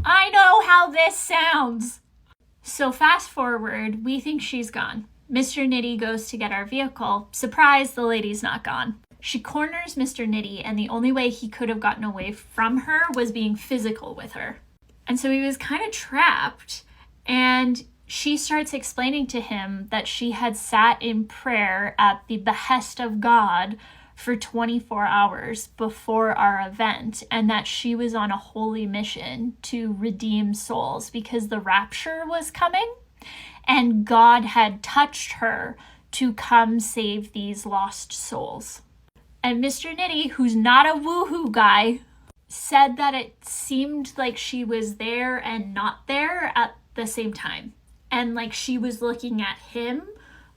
Speaker 16: I know how this sounds. So fast forward, we think she's gone. Mr. Nitty goes to get our vehicle. Surprise, the lady's not gone. She corners Mr. Nitty, and the only way he could have gotten away from her was being physical with her. And so he was kind of trapped, and she starts explaining to him that she had sat in prayer at the behest of God for 24 hours before our event, and that she was on a holy mission to redeem souls because the rapture was coming, and God had touched her to come save these lost souls. And Mr. Nitty, who's not a woohoo guy, said that it seemed like she was there and not there at the same time. And like she was looking at him,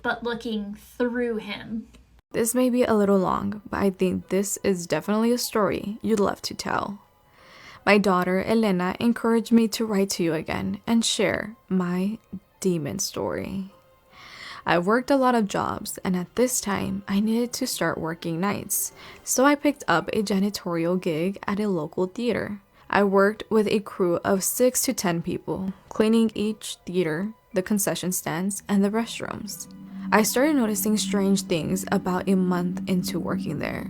Speaker 16: but looking through him.
Speaker 17: This may be a little long, but I think this is definitely a story you'd love to tell. My daughter, Elena, encouraged me to write to you again and share my demon story. I worked a lot of jobs, and at this time, I needed to start working nights, so I picked up a janitorial gig at a local theater. I worked with a crew of 6 to 10 people, cleaning each theater, the concession stands, and the restrooms. I started noticing strange things about a month into working there.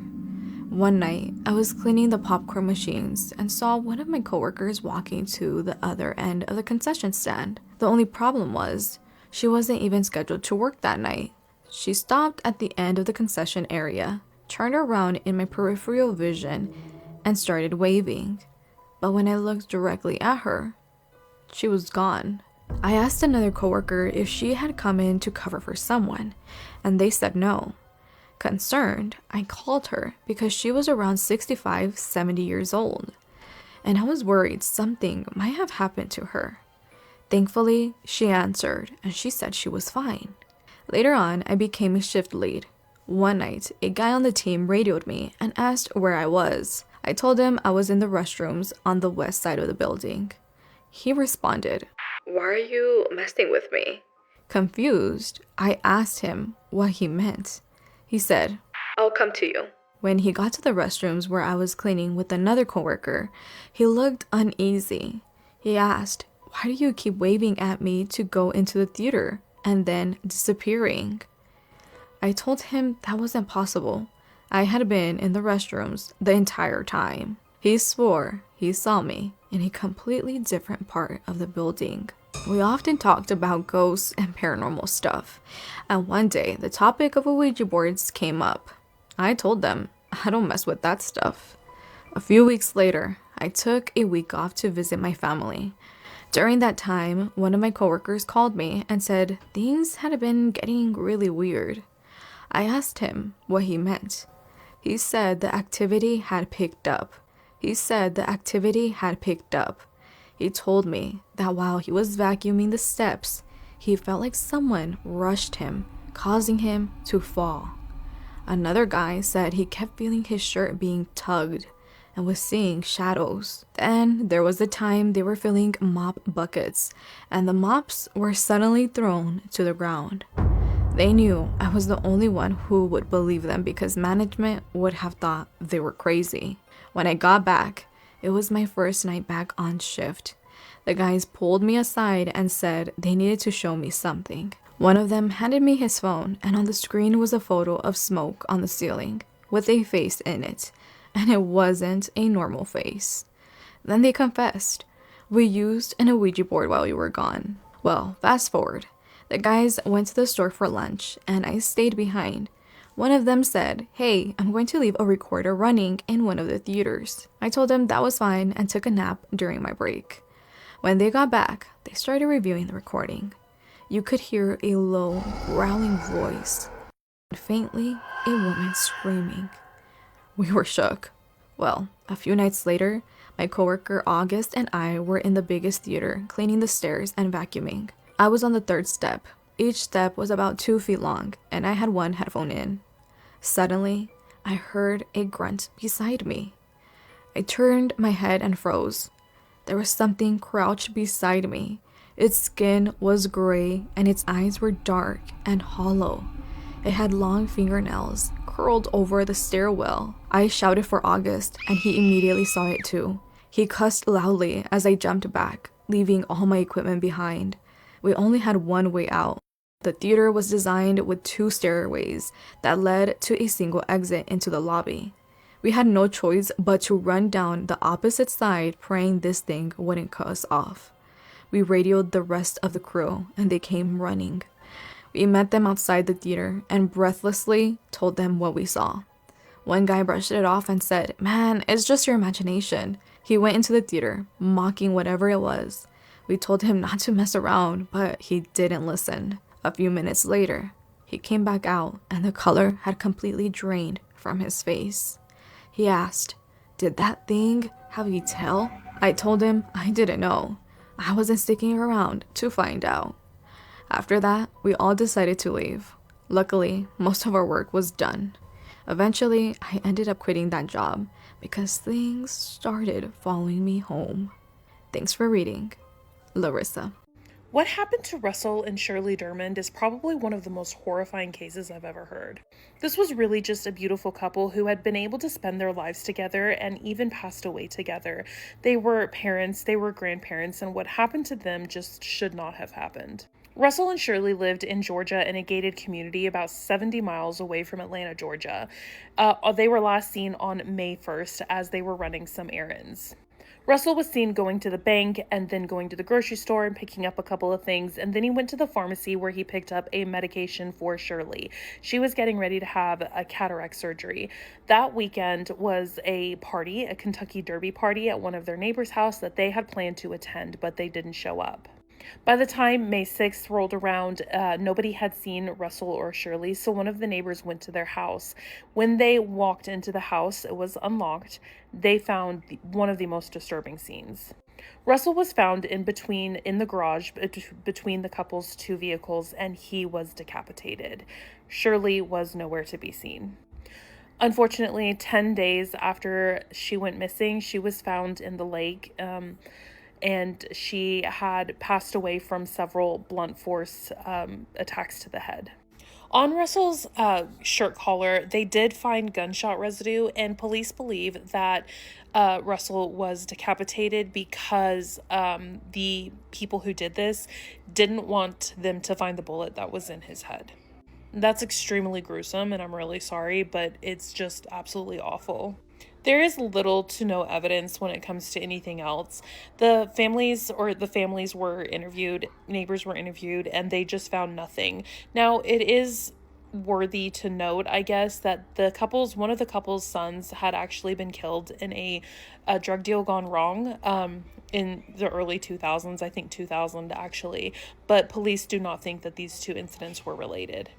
Speaker 17: One night, I was cleaning the popcorn machines and saw one of my coworkers walking to the other end of the concession stand. The only problem was, she wasn't even scheduled to work that night. She stopped at the end of the concession area, turned around in my peripheral vision, and started waving. But when I looked directly at her, she was gone. I asked another coworker if she had come in to cover for someone, and they said no. Concerned, I called her because she was around 65, 70 years old, and I was worried something might have happened to her. Thankfully, she answered, and she said she was fine. Later on, I became a shift lead. One night, a guy on the team radioed me and asked where I was. I told him I was in the restrooms on the west side of the building. He responded, "Why are you messing with me?" Confused, I asked him what he meant. He said, "I'll come to you." When he got to the restrooms where I was cleaning with another coworker, he looked uneasy. He asked, "Why do you keep waving at me to go into the theater and then disappearing?" I told him that wasn't possible. I had been in the restrooms the entire time. He swore he saw me in a completely different part of the building. We often talked about ghosts and paranormal stuff, and one day the topic of Ouija boards came up. I told them I don't mess with that stuff. A few weeks later, I took a week off to visit my family. During that time, one of my coworkers called me and said things had been getting really weird. I asked him what he meant. He said the activity had picked up. He told me that while he was vacuuming the steps, he felt like someone rushed him, causing him to fall. Another guy said he kept feeling his shirt being tugged and was seeing shadows. Then there was the time they were filling mop buckets, and the mops were suddenly thrown to the ground. They knew I was the only one who would believe them because management would have thought they were crazy. When I got back, it was my first night back on shift. The guys pulled me aside and said they needed to show me something. One of them handed me his phone, and on the screen was a photo of smoke on the ceiling with a face in it, and it wasn't a normal face. Then they confessed, "We used an Ouija board while you were gone." Well, fast forward. The guys went to the store for lunch, and I stayed behind. One of them said, "Hey, I'm going to leave a recorder running in one of the theaters." I told them that was fine and took a nap during my break. When they got back, they started reviewing the recording. You could hear a low, growling voice, and faintly, a woman screaming. We were shook. Well, a few nights later, my coworker August and I were in the biggest theater, cleaning the stairs and vacuuming. I was on the third step. Each step was about 2 feet long, and I had one headphone in. Suddenly, I heard a grunt beside me. I turned my head and froze. There was something crouched beside me. Its skin was gray, and its eyes were dark and hollow. It had long fingernails curled over the stairwell. I shouted for August, and he immediately saw it too. He cussed loudly as I jumped back, leaving all my equipment behind. We only had one way out. The theater was designed with 2 stairways that led to a single exit into the lobby. We had no choice but to run down the opposite side, praying this thing wouldn't cut us off. We radioed the rest of the crew, and they came running. We met them outside the theater and breathlessly told them what we saw. One guy brushed it off and said, "Man, it's just your imagination." He went into the theater, mocking whatever it was. We told him not to mess around, but he didn't listen. A few minutes later, He came back out and the color had completely drained from his face. He asked, "Did that thing have you tell?" I told him I didn't know. I wasn't sticking around to find out. After that, we all decided to leave. Luckily, most of our work was done. Eventually, I ended up quitting that job because things started following me home. Thanks for reading. Larissa.
Speaker 18: What happened to Russell and Shirley Dermond is probably one of the most horrifying cases I've ever heard. This was really just a beautiful couple who had been able to spend their lives together and even passed away together. They were parents, they were grandparents, and what happened to them just should not have happened. Russell and Shirley lived in Georgia in a gated community about 70 miles away from Atlanta, Georgia. They were last seen on May 1st as they were running some errands. Russell was seen going to the bank and then going to the grocery store and picking up a couple of things, and then he went to the pharmacy where he picked up a medication for Shirley. She was getting ready to have a cataract surgery. That weekend was a party, a Kentucky Derby party at one of their neighbors' house that they had planned to attend, but they didn't show up. By the time May 6th rolled around, nobody had seen Russell or Shirley, so one of the neighbors went to their house. When they walked into the house, it was unlocked. They found one of the most disturbing scenes. Russell was found in the garage between the couple's two vehicles, and he was decapitated. Shirley was nowhere to be seen. Unfortunately, 10 days after she went missing, she was found in the lake, and she had passed away from several blunt force attacks to the head. On Russell's shirt collar, they did find gunshot residue, and police believe that Russell was decapitated because the people who did this didn't want them to find the bullet that was in his head. That's extremely gruesome, and I'm really sorry, but it's just absolutely awful. There is little to no evidence when it comes to anything else. The families were interviewed, neighbors were interviewed, and they just found nothing. Now, it is worthy to note, I guess, that one of the couple's sons had actually been killed in a drug deal gone wrong in the early 2000s, I think 2000 actually, but police do not think that these two incidents were related.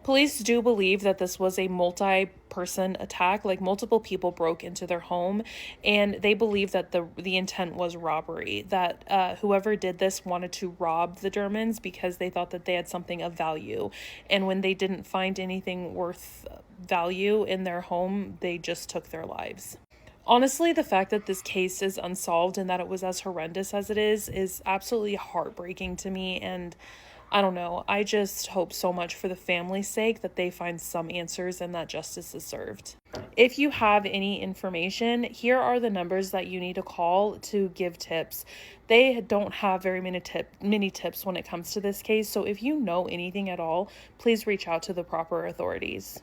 Speaker 18: Police do believe that this was a multi-person attack, like multiple people broke into their home, and they believe that the intent was robbery, that whoever did this wanted to rob the Dermonds because they thought that they had something of value, and when they didn't find anything worth value in their home, they just took their lives. Honestly, the fact that this case is unsolved and that it was as horrendous as it is absolutely heartbreaking to me, and I don't know, I just hope so much for the family's sake that they find some answers and that justice is served. If you have any information, here are the numbers that you need to call to give tips. They don't have very many tips when it comes to this case, so if you know anything at all, please reach out to the proper authorities.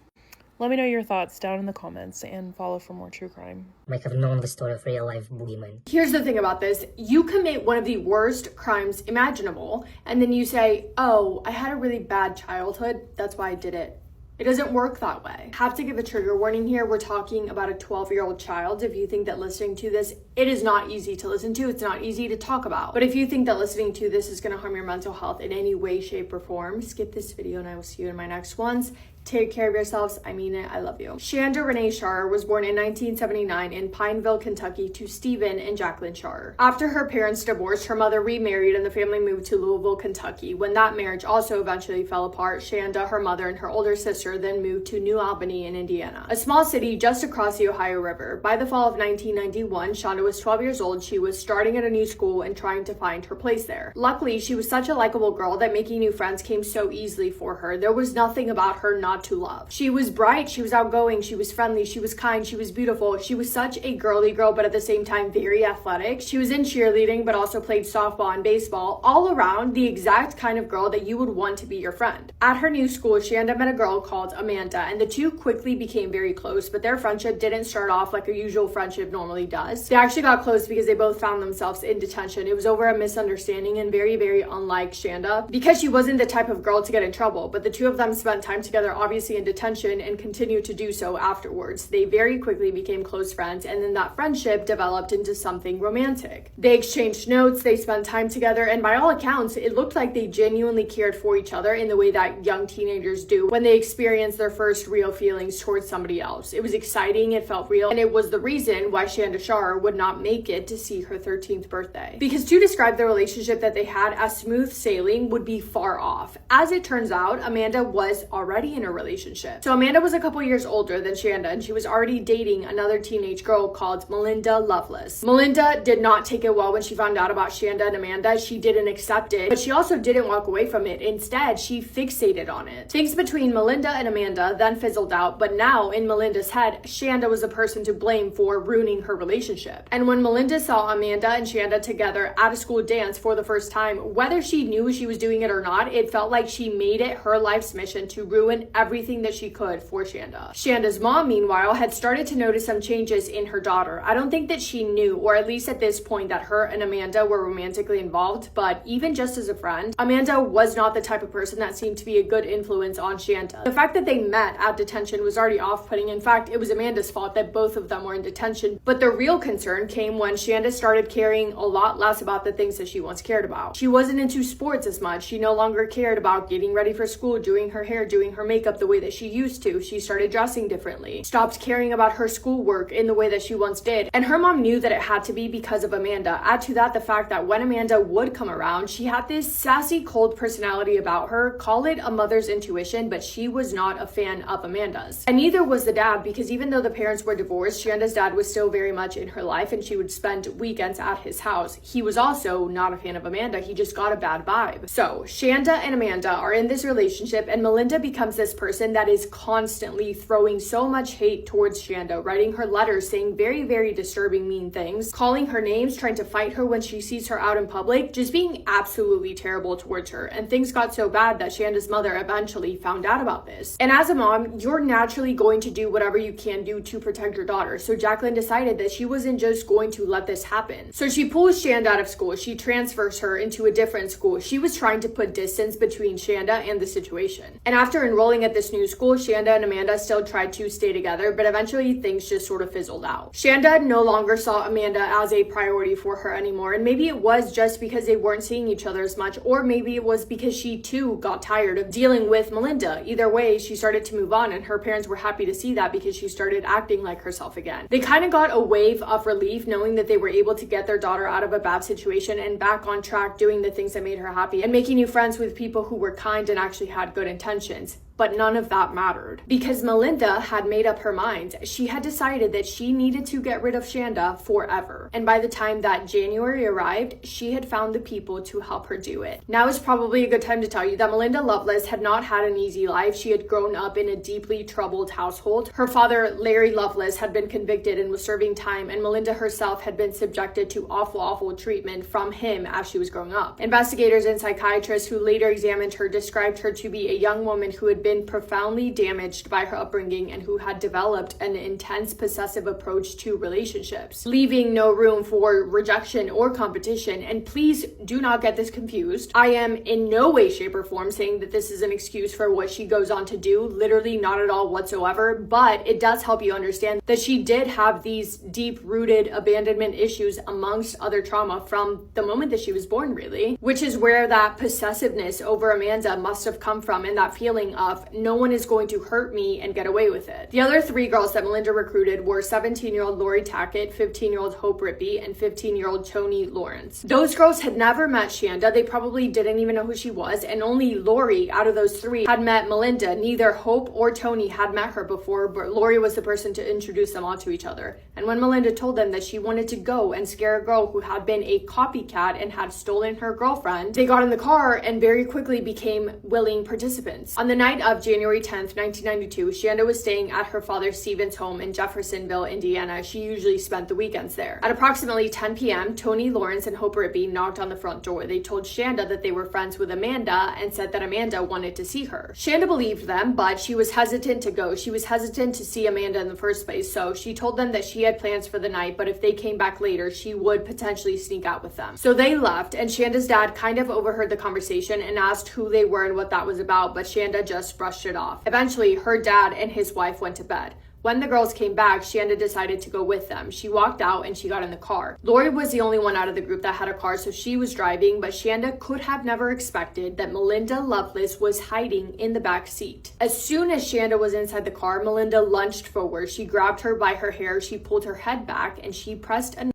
Speaker 18: Let me know your thoughts down in the comments and follow for more true crime.
Speaker 19: Might have known the story of real-life boogeyman.
Speaker 20: Here's the thing about this. You commit one of the worst crimes imaginable, and then you say, oh, I had a really bad childhood, that's why I did it. It doesn't work that way. I have to give a trigger warning here. We're talking about a 12-year-old child. If you think that listening to this, it is not easy to listen to. It's not easy to talk about. But if you think that listening to this is going to harm your mental health in any way, shape, or form, skip this video and I will see you in my next ones. Take care of yourselves. I mean it. I love you. Shanda Renee Sharer was born in 1979 in Pineville, Kentucky to Stephen and Jacqueline Sharer. After her parents divorced, her mother remarried and the family moved to Louisville, Kentucky. When that marriage also eventually fell apart, Shanda, her mother, and her older sister then moved to New Albany in Indiana, a small city just across the Ohio River. By the fall of 1991, Shanda was 12 years old. She was starting at a new school and trying to find her place there. Luckily, she was such a likable girl that making new friends came so easily for her. There was nothing about her not to love. She was bright, she was outgoing, she was friendly, she was kind, she was beautiful. She was such a girly girl, but at the same time very athletic. She was in cheerleading, but also played softball and baseball. All around, the exact kind of girl that you would want to be your friend. At her new school, Shanda met a girl called Amanda, and the two quickly became very close, but their friendship didn't start off like a usual friendship normally does. They actually got close because they both found themselves in detention. It was over a misunderstanding and very, very unlike Shanda, because she wasn't the type of girl to get in trouble, but the two of them spent time together obviously in detention and continued to do so afterwards. They very quickly became close friends, and then that friendship developed into something romantic. They exchanged notes, they spent time together, and by all accounts, it looked like they genuinely cared for each other in the way that young teenagers do when they experience their first real feelings towards somebody else. It was exciting, it felt real, and it was the reason why Shanda Shar would not make it to see her 13th birthday. Because to describe the relationship that they had as smooth sailing would be far off. As it turns out, Amanda was already in a relationship. So Amanda was a couple years older than Shanda, and she was already dating another teenage girl called Melinda Loveless. Melinda did not take it well when she found out about Shanda and Amanda. She didn't accept it, but she also didn't walk away from it. Instead, she fixated on it. Things between Melinda and Amanda then fizzled out, but now in Melinda's head, Shanda was the person to blame for ruining her relationship. And when Melinda saw Amanda and Shanda together at a school dance for the first time, whether she knew she was doing it or not, it felt like she made it her life's mission to ruin everything that she could for Shanda. Shanda's mom, meanwhile, had started to notice some changes in her daughter. I don't think that she knew, or at least at this point, that her and Amanda were romantically involved, but even just as a friend, Amanda was not the type of person that seemed to be a good influence on Shanda. The fact that they met at detention was already off-putting. In fact, it was Amanda's fault that both of them were in detention, but the real concern came when Shanda started caring a lot less about the things that she once cared about. She wasn't into sports as much. She no longer cared about getting ready for school, doing her hair, doing her makeup the way that she used to. She started dressing differently, stopped caring about her schoolwork in the way that she once did, and her mom knew that it had to be because of Amanda. Add to that the fact that when Amanda would come around, she had this sassy, cold personality about her. Call it a mother's intuition, but she was not a fan of Amanda's. And neither was the dad, because even though the parents were divorced, Shanda's dad was still very much in her life and she would spend weekends at his house. He was also not a fan of Amanda. He just got a bad vibe. So Shanda and Amanda are in this relationship, and Melinda becomes this person that is constantly throwing so much hate towards Shanda, writing her letters saying very, very disturbing, mean things, calling her names, trying to fight her when she sees her out in public, just being absolutely terrible towards her. And things got so bad that Shanda's mother eventually found out about this. And as a mom, you're naturally going to do whatever you can do to protect your daughter. So Jacqueline decided that she wasn't just going to let this happen. So she pulls Shanda out of school. She transfers her into a different school. She was trying to put distance between Shanda and the situation. And after enrolling at this new school, Shanda and Amanda still tried to stay together, but eventually things just sort of fizzled out. Shanda no longer saw Amanda as a priority for her anymore, and maybe it was just because they weren't seeing each other as much, or maybe it was because she too got tired of dealing with Melinda. Either way, she started to move on, and her parents were happy to see that because she started acting like herself again. They kind of got a wave of relief knowing that they were able to get their daughter out of a bad situation and back on track doing the things that made her happy and making new friends with people who were kind and actually had good intentions. But none of that mattered because Melinda had made up her mind. She had decided that she needed to get rid of Shanda forever. And by the time that January arrived, she had found the people to help her do it. Now is probably a good time to tell you that Melinda Loveless had not had an easy life. She had grown up in a deeply troubled household. Her father, Larry Loveless, had been convicted and was serving time, and Melinda herself had been subjected to awful treatment from him as she was growing up. Investigators and psychiatrists who later examined her described her to be a young woman who had been profoundly damaged by her upbringing and who had developed an intense possessive approach to relationships, leaving no room for rejection or competition. And please do not get this confused. I am in no way, shape, or form saying that this is an excuse for what she goes on to do. Literally not at all whatsoever, but it does help you understand that she did have these deep-rooted abandonment issues amongst other trauma from the moment that she was born, really, which is where that possessiveness over Amanda must have come from, and that feeling of no one is going to hurt me and get away with it. The other three girls that Melinda recruited were 17-year-old Lori Tackett, 15-year-old Hope Rippey, and 15-year-old Toni Lawrence. Those girls had never met Shanda. They probably didn't even know who she was, and only Lori out of those three had met Melinda. Neither Hope or Toni had met her before, but Lori was the person to introduce them all to each other. And when Melinda told them that she wanted to go and scare a girl who had been a copycat and had stolen her girlfriend, they got in the car and very quickly became willing participants. On the night of January 10th, 1992, Shanda was staying at her father Stephen's home in Jeffersonville, Indiana. She usually spent the weekends there. At approximately 10 p.m., Toni Lawrence and Hope Rippey knocked on the front door. They told Shanda that they were friends with Amanda and said that Amanda wanted to see her. Shanda believed them, but she was hesitant to go. She was hesitant to see Amanda in the first place, so she told them that she had plans for the night, but if they came back later, she would potentially sneak out with them. So they left, and Shanda's dad kind of overheard the conversation and asked who they were and what that was about, but Shanda just just brushed it off. Eventually, her dad and his wife went to bed. When the girls came back, Shanda decided to go with them. She walked out and she got in the car. Lori was the only one out of the group that had a car, so she was driving, but Shanda could have never expected that Melinda Lovelace was hiding in the back seat. As soon as Shanda was inside the car, Melinda lunged forward. She grabbed her by her hair, she pulled her head back, and she pressed a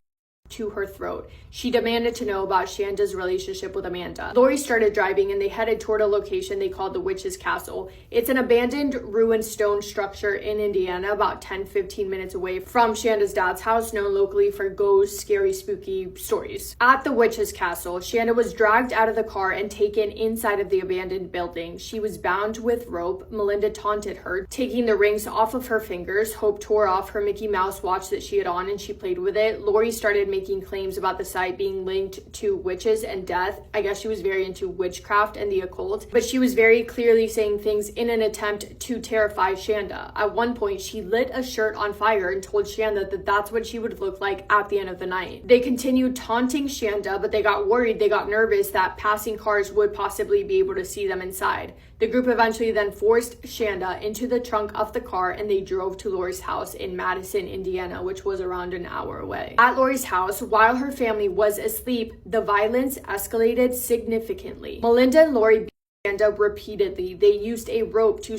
Speaker 20: to her throat. She demanded to know about Shanda's relationship with Amanda. Lori started driving and they headed toward a location they called the Witch's Castle. It's an abandoned ruined stone structure in Indiana, about 10-15 minutes away from Shanda's dad's house, known locally for ghosts, scary, spooky stories. At the Witch's Castle, Shanda was dragged out of the car and taken inside of the abandoned building. She was bound with rope. Melinda taunted her, taking the rings off of her fingers. Hope tore off her Mickey Mouse watch that she had on and she played with it. Lori started making claims about the site being linked to witches and death. I guess she was very into witchcraft and the occult, but she was very clearly saying things in an attempt to terrify Shanda. At one point, she lit a shirt on fire and told Shanda that that's what she would look like at the end of the night. They continued taunting Shanda, but they got worried, they got nervous that passing cars would possibly be able to see them inside. The group eventually then forced Shanda into the trunk of the car and they drove to Lori's house in Madison, Indiana, which was around an hour away. At Lori's house, while her family was asleep, the violence escalated significantly. Melinda and Lori beat Shanda repeatedly. They used a rope to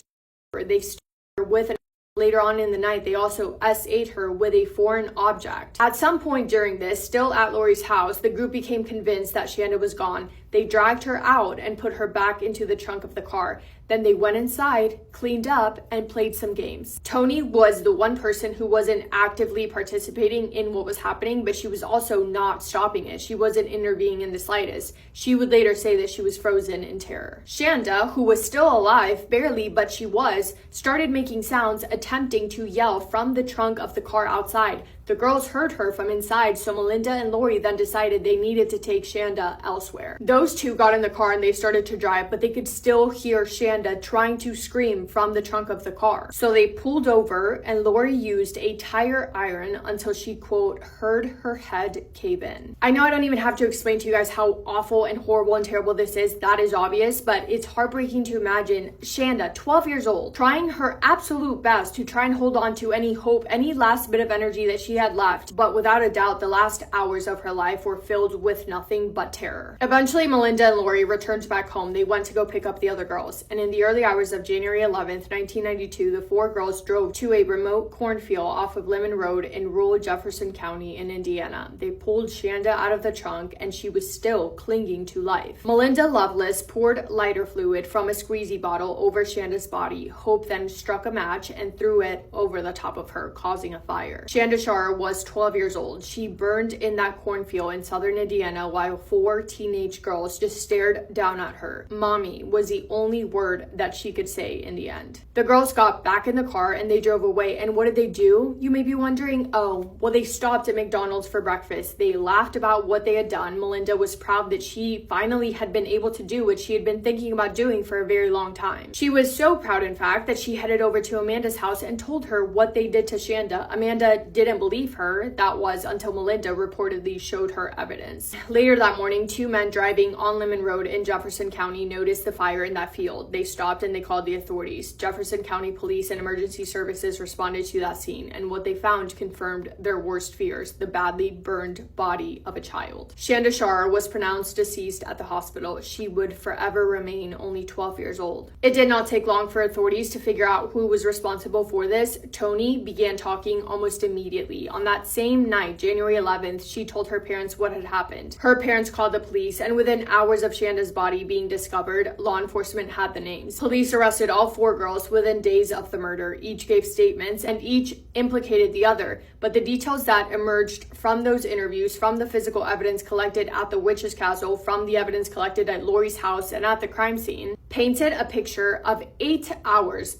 Speaker 20: her. They stood her with an Later on in the night, they also S8'd her with a foreign object. At some point during this, still at Lori's house, the group became convinced that Shanda was gone. They dragged her out and put her back into the trunk of the car. Then they went inside, cleaned up, and played some games. Tony was the one person who wasn't actively participating in what was happening, but she was also not stopping it. She wasn't intervening in the slightest. She would later say that she was frozen in terror. Shanda, who was still alive, barely, but she was, started making sounds, attempting to yell from the trunk of the car outside. The girls heard her from inside, so Melinda and Lori then decided they needed to take Shanda elsewhere. Those two got in the car and they started to drive, but they could still hear Shanda trying to scream from the trunk of the car. So they pulled over and Lori used a tire iron until she, quote, heard her head cave in. I know I don't even have to explain to you guys how awful and horrible and terrible this is. That is obvious, but it's heartbreaking to imagine Shanda, 12 years old, trying her absolute best to try and hold on to any hope, any last bit of energy that she had left, but without a doubt, the last hours of her life were filled with nothing but terror. Eventually, Melinda and Lori returned back home. They went to go pick up the other girls, and in the early hours of January 11th, 1992, the four girls drove to a remote cornfield off of Lemon Road in rural Jefferson County in Indiana. They pulled Shanda out of the trunk, and she was still clinging to life. Melinda Lovelace poured lighter fluid from a squeezy bottle over Shanda's body. Hope then struck a match and threw it over the top of her, causing a fire. Shanda Shar was 12 years old. She burned in that cornfield in southern Indiana while four teenage girls just stared down at her. Mommy was the only word that she could say in the end. The girls got back in the car and they drove away. And what did they do? You may be wondering. Oh, well, they stopped at McDonald's for breakfast. They laughed about what they had done. Melinda was proud that she finally had been able to do what she had been thinking about doing for a very long time. She was so proud, in fact, that she headed over to Amanda's house and told her what they did to Shanda. Amanda didn't believe her. That was until Melinda reportedly showed her evidence. Later that morning, two men driving on Lemon Road in Jefferson County noticed the fire in that field. They stopped and they called the authorities. Jefferson County Police and Emergency Services responded to that scene, and what they found confirmed their worst fears: the badly burned body of a child. Shanda Shar was pronounced deceased at the hospital. She would forever remain only 12 years old. It did not take long for authorities to figure out who was responsible for this. Tony began talking almost immediately. On that same night, January 11th, she told her parents what had happened. Her parents called the police, and within hours of Shanda's body being discovered, law enforcement had the names. Police arrested all four girls within days of the murder. Each gave statements, and each implicated the other. But the details that emerged from those interviews, from the physical evidence collected at the Witch's Castle, from the evidence collected at Lori's house and at the crime scene, painted a picture of 8 hours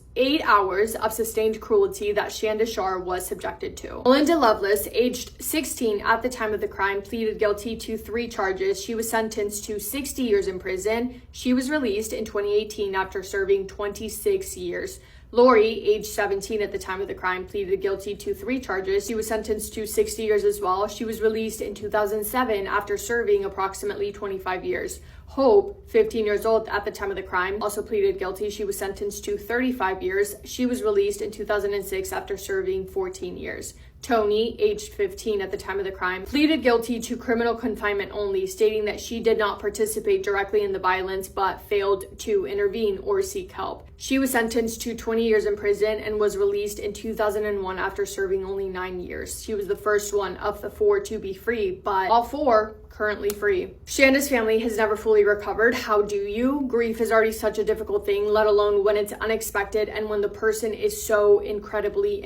Speaker 20: of sustained cruelty that Shanda Shar was subjected to. Melinda Lovelace, aged 16 at the time of the crime, pleaded guilty to 3 charges. She was sentenced to 60 years in prison. She was released in 2018 after serving 26 years. Lori, age 17 at the time of the crime, pleaded guilty to 3 charges. She was sentenced to 60 years as well. She was released in 2007 after serving approximately 25 years. Hope, 15 years old at the time of the crime, also pleaded guilty. She was sentenced to 35 years. She was released in 2006 after serving 14 years. Tony, aged 15 at the time of the crime, pleaded guilty to criminal confinement only, stating that she did not participate directly in the violence but failed to intervene or seek help. She was sentenced to 20 years in prison and was released in 2001 after serving only 9 years. She was the first one of the 4 to be free, but all 4 currently free. Shanda's family has never fully recovered. How do you? Grief is already such a difficult thing, let alone when it's unexpected and when the person is so incredibly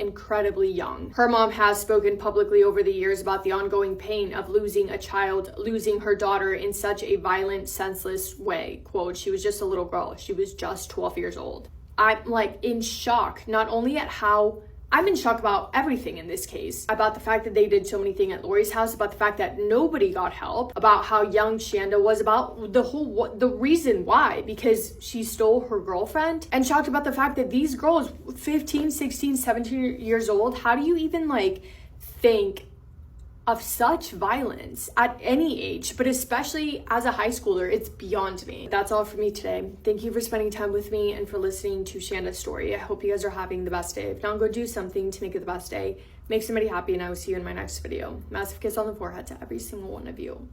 Speaker 20: young. Her mom has spoken publicly over the years about the ongoing pain of losing a child, losing her daughter in such a violent, senseless way. Quote, she was just a little girl. She was just 12 years old. I'm like in shock, not only at how I'm in shock about everything in this case, about the fact that they did so many things at Lori's house, about the fact that nobody got help, about how young Shanda was, about the reason why, because she stole her girlfriend, and shocked about the fact that these girls, 15, 16, 17 years old, how do you even like think of such violence at any age, but especially as a high schooler? It's beyond me. That's all for me today. Thank you for spending time with me and for listening to Shanda's story. I hope you guys are having the best day. If not, go do something to make it the best day. Make somebody happy, and I will see you in my next video. Massive kiss on the forehead to every single one of you.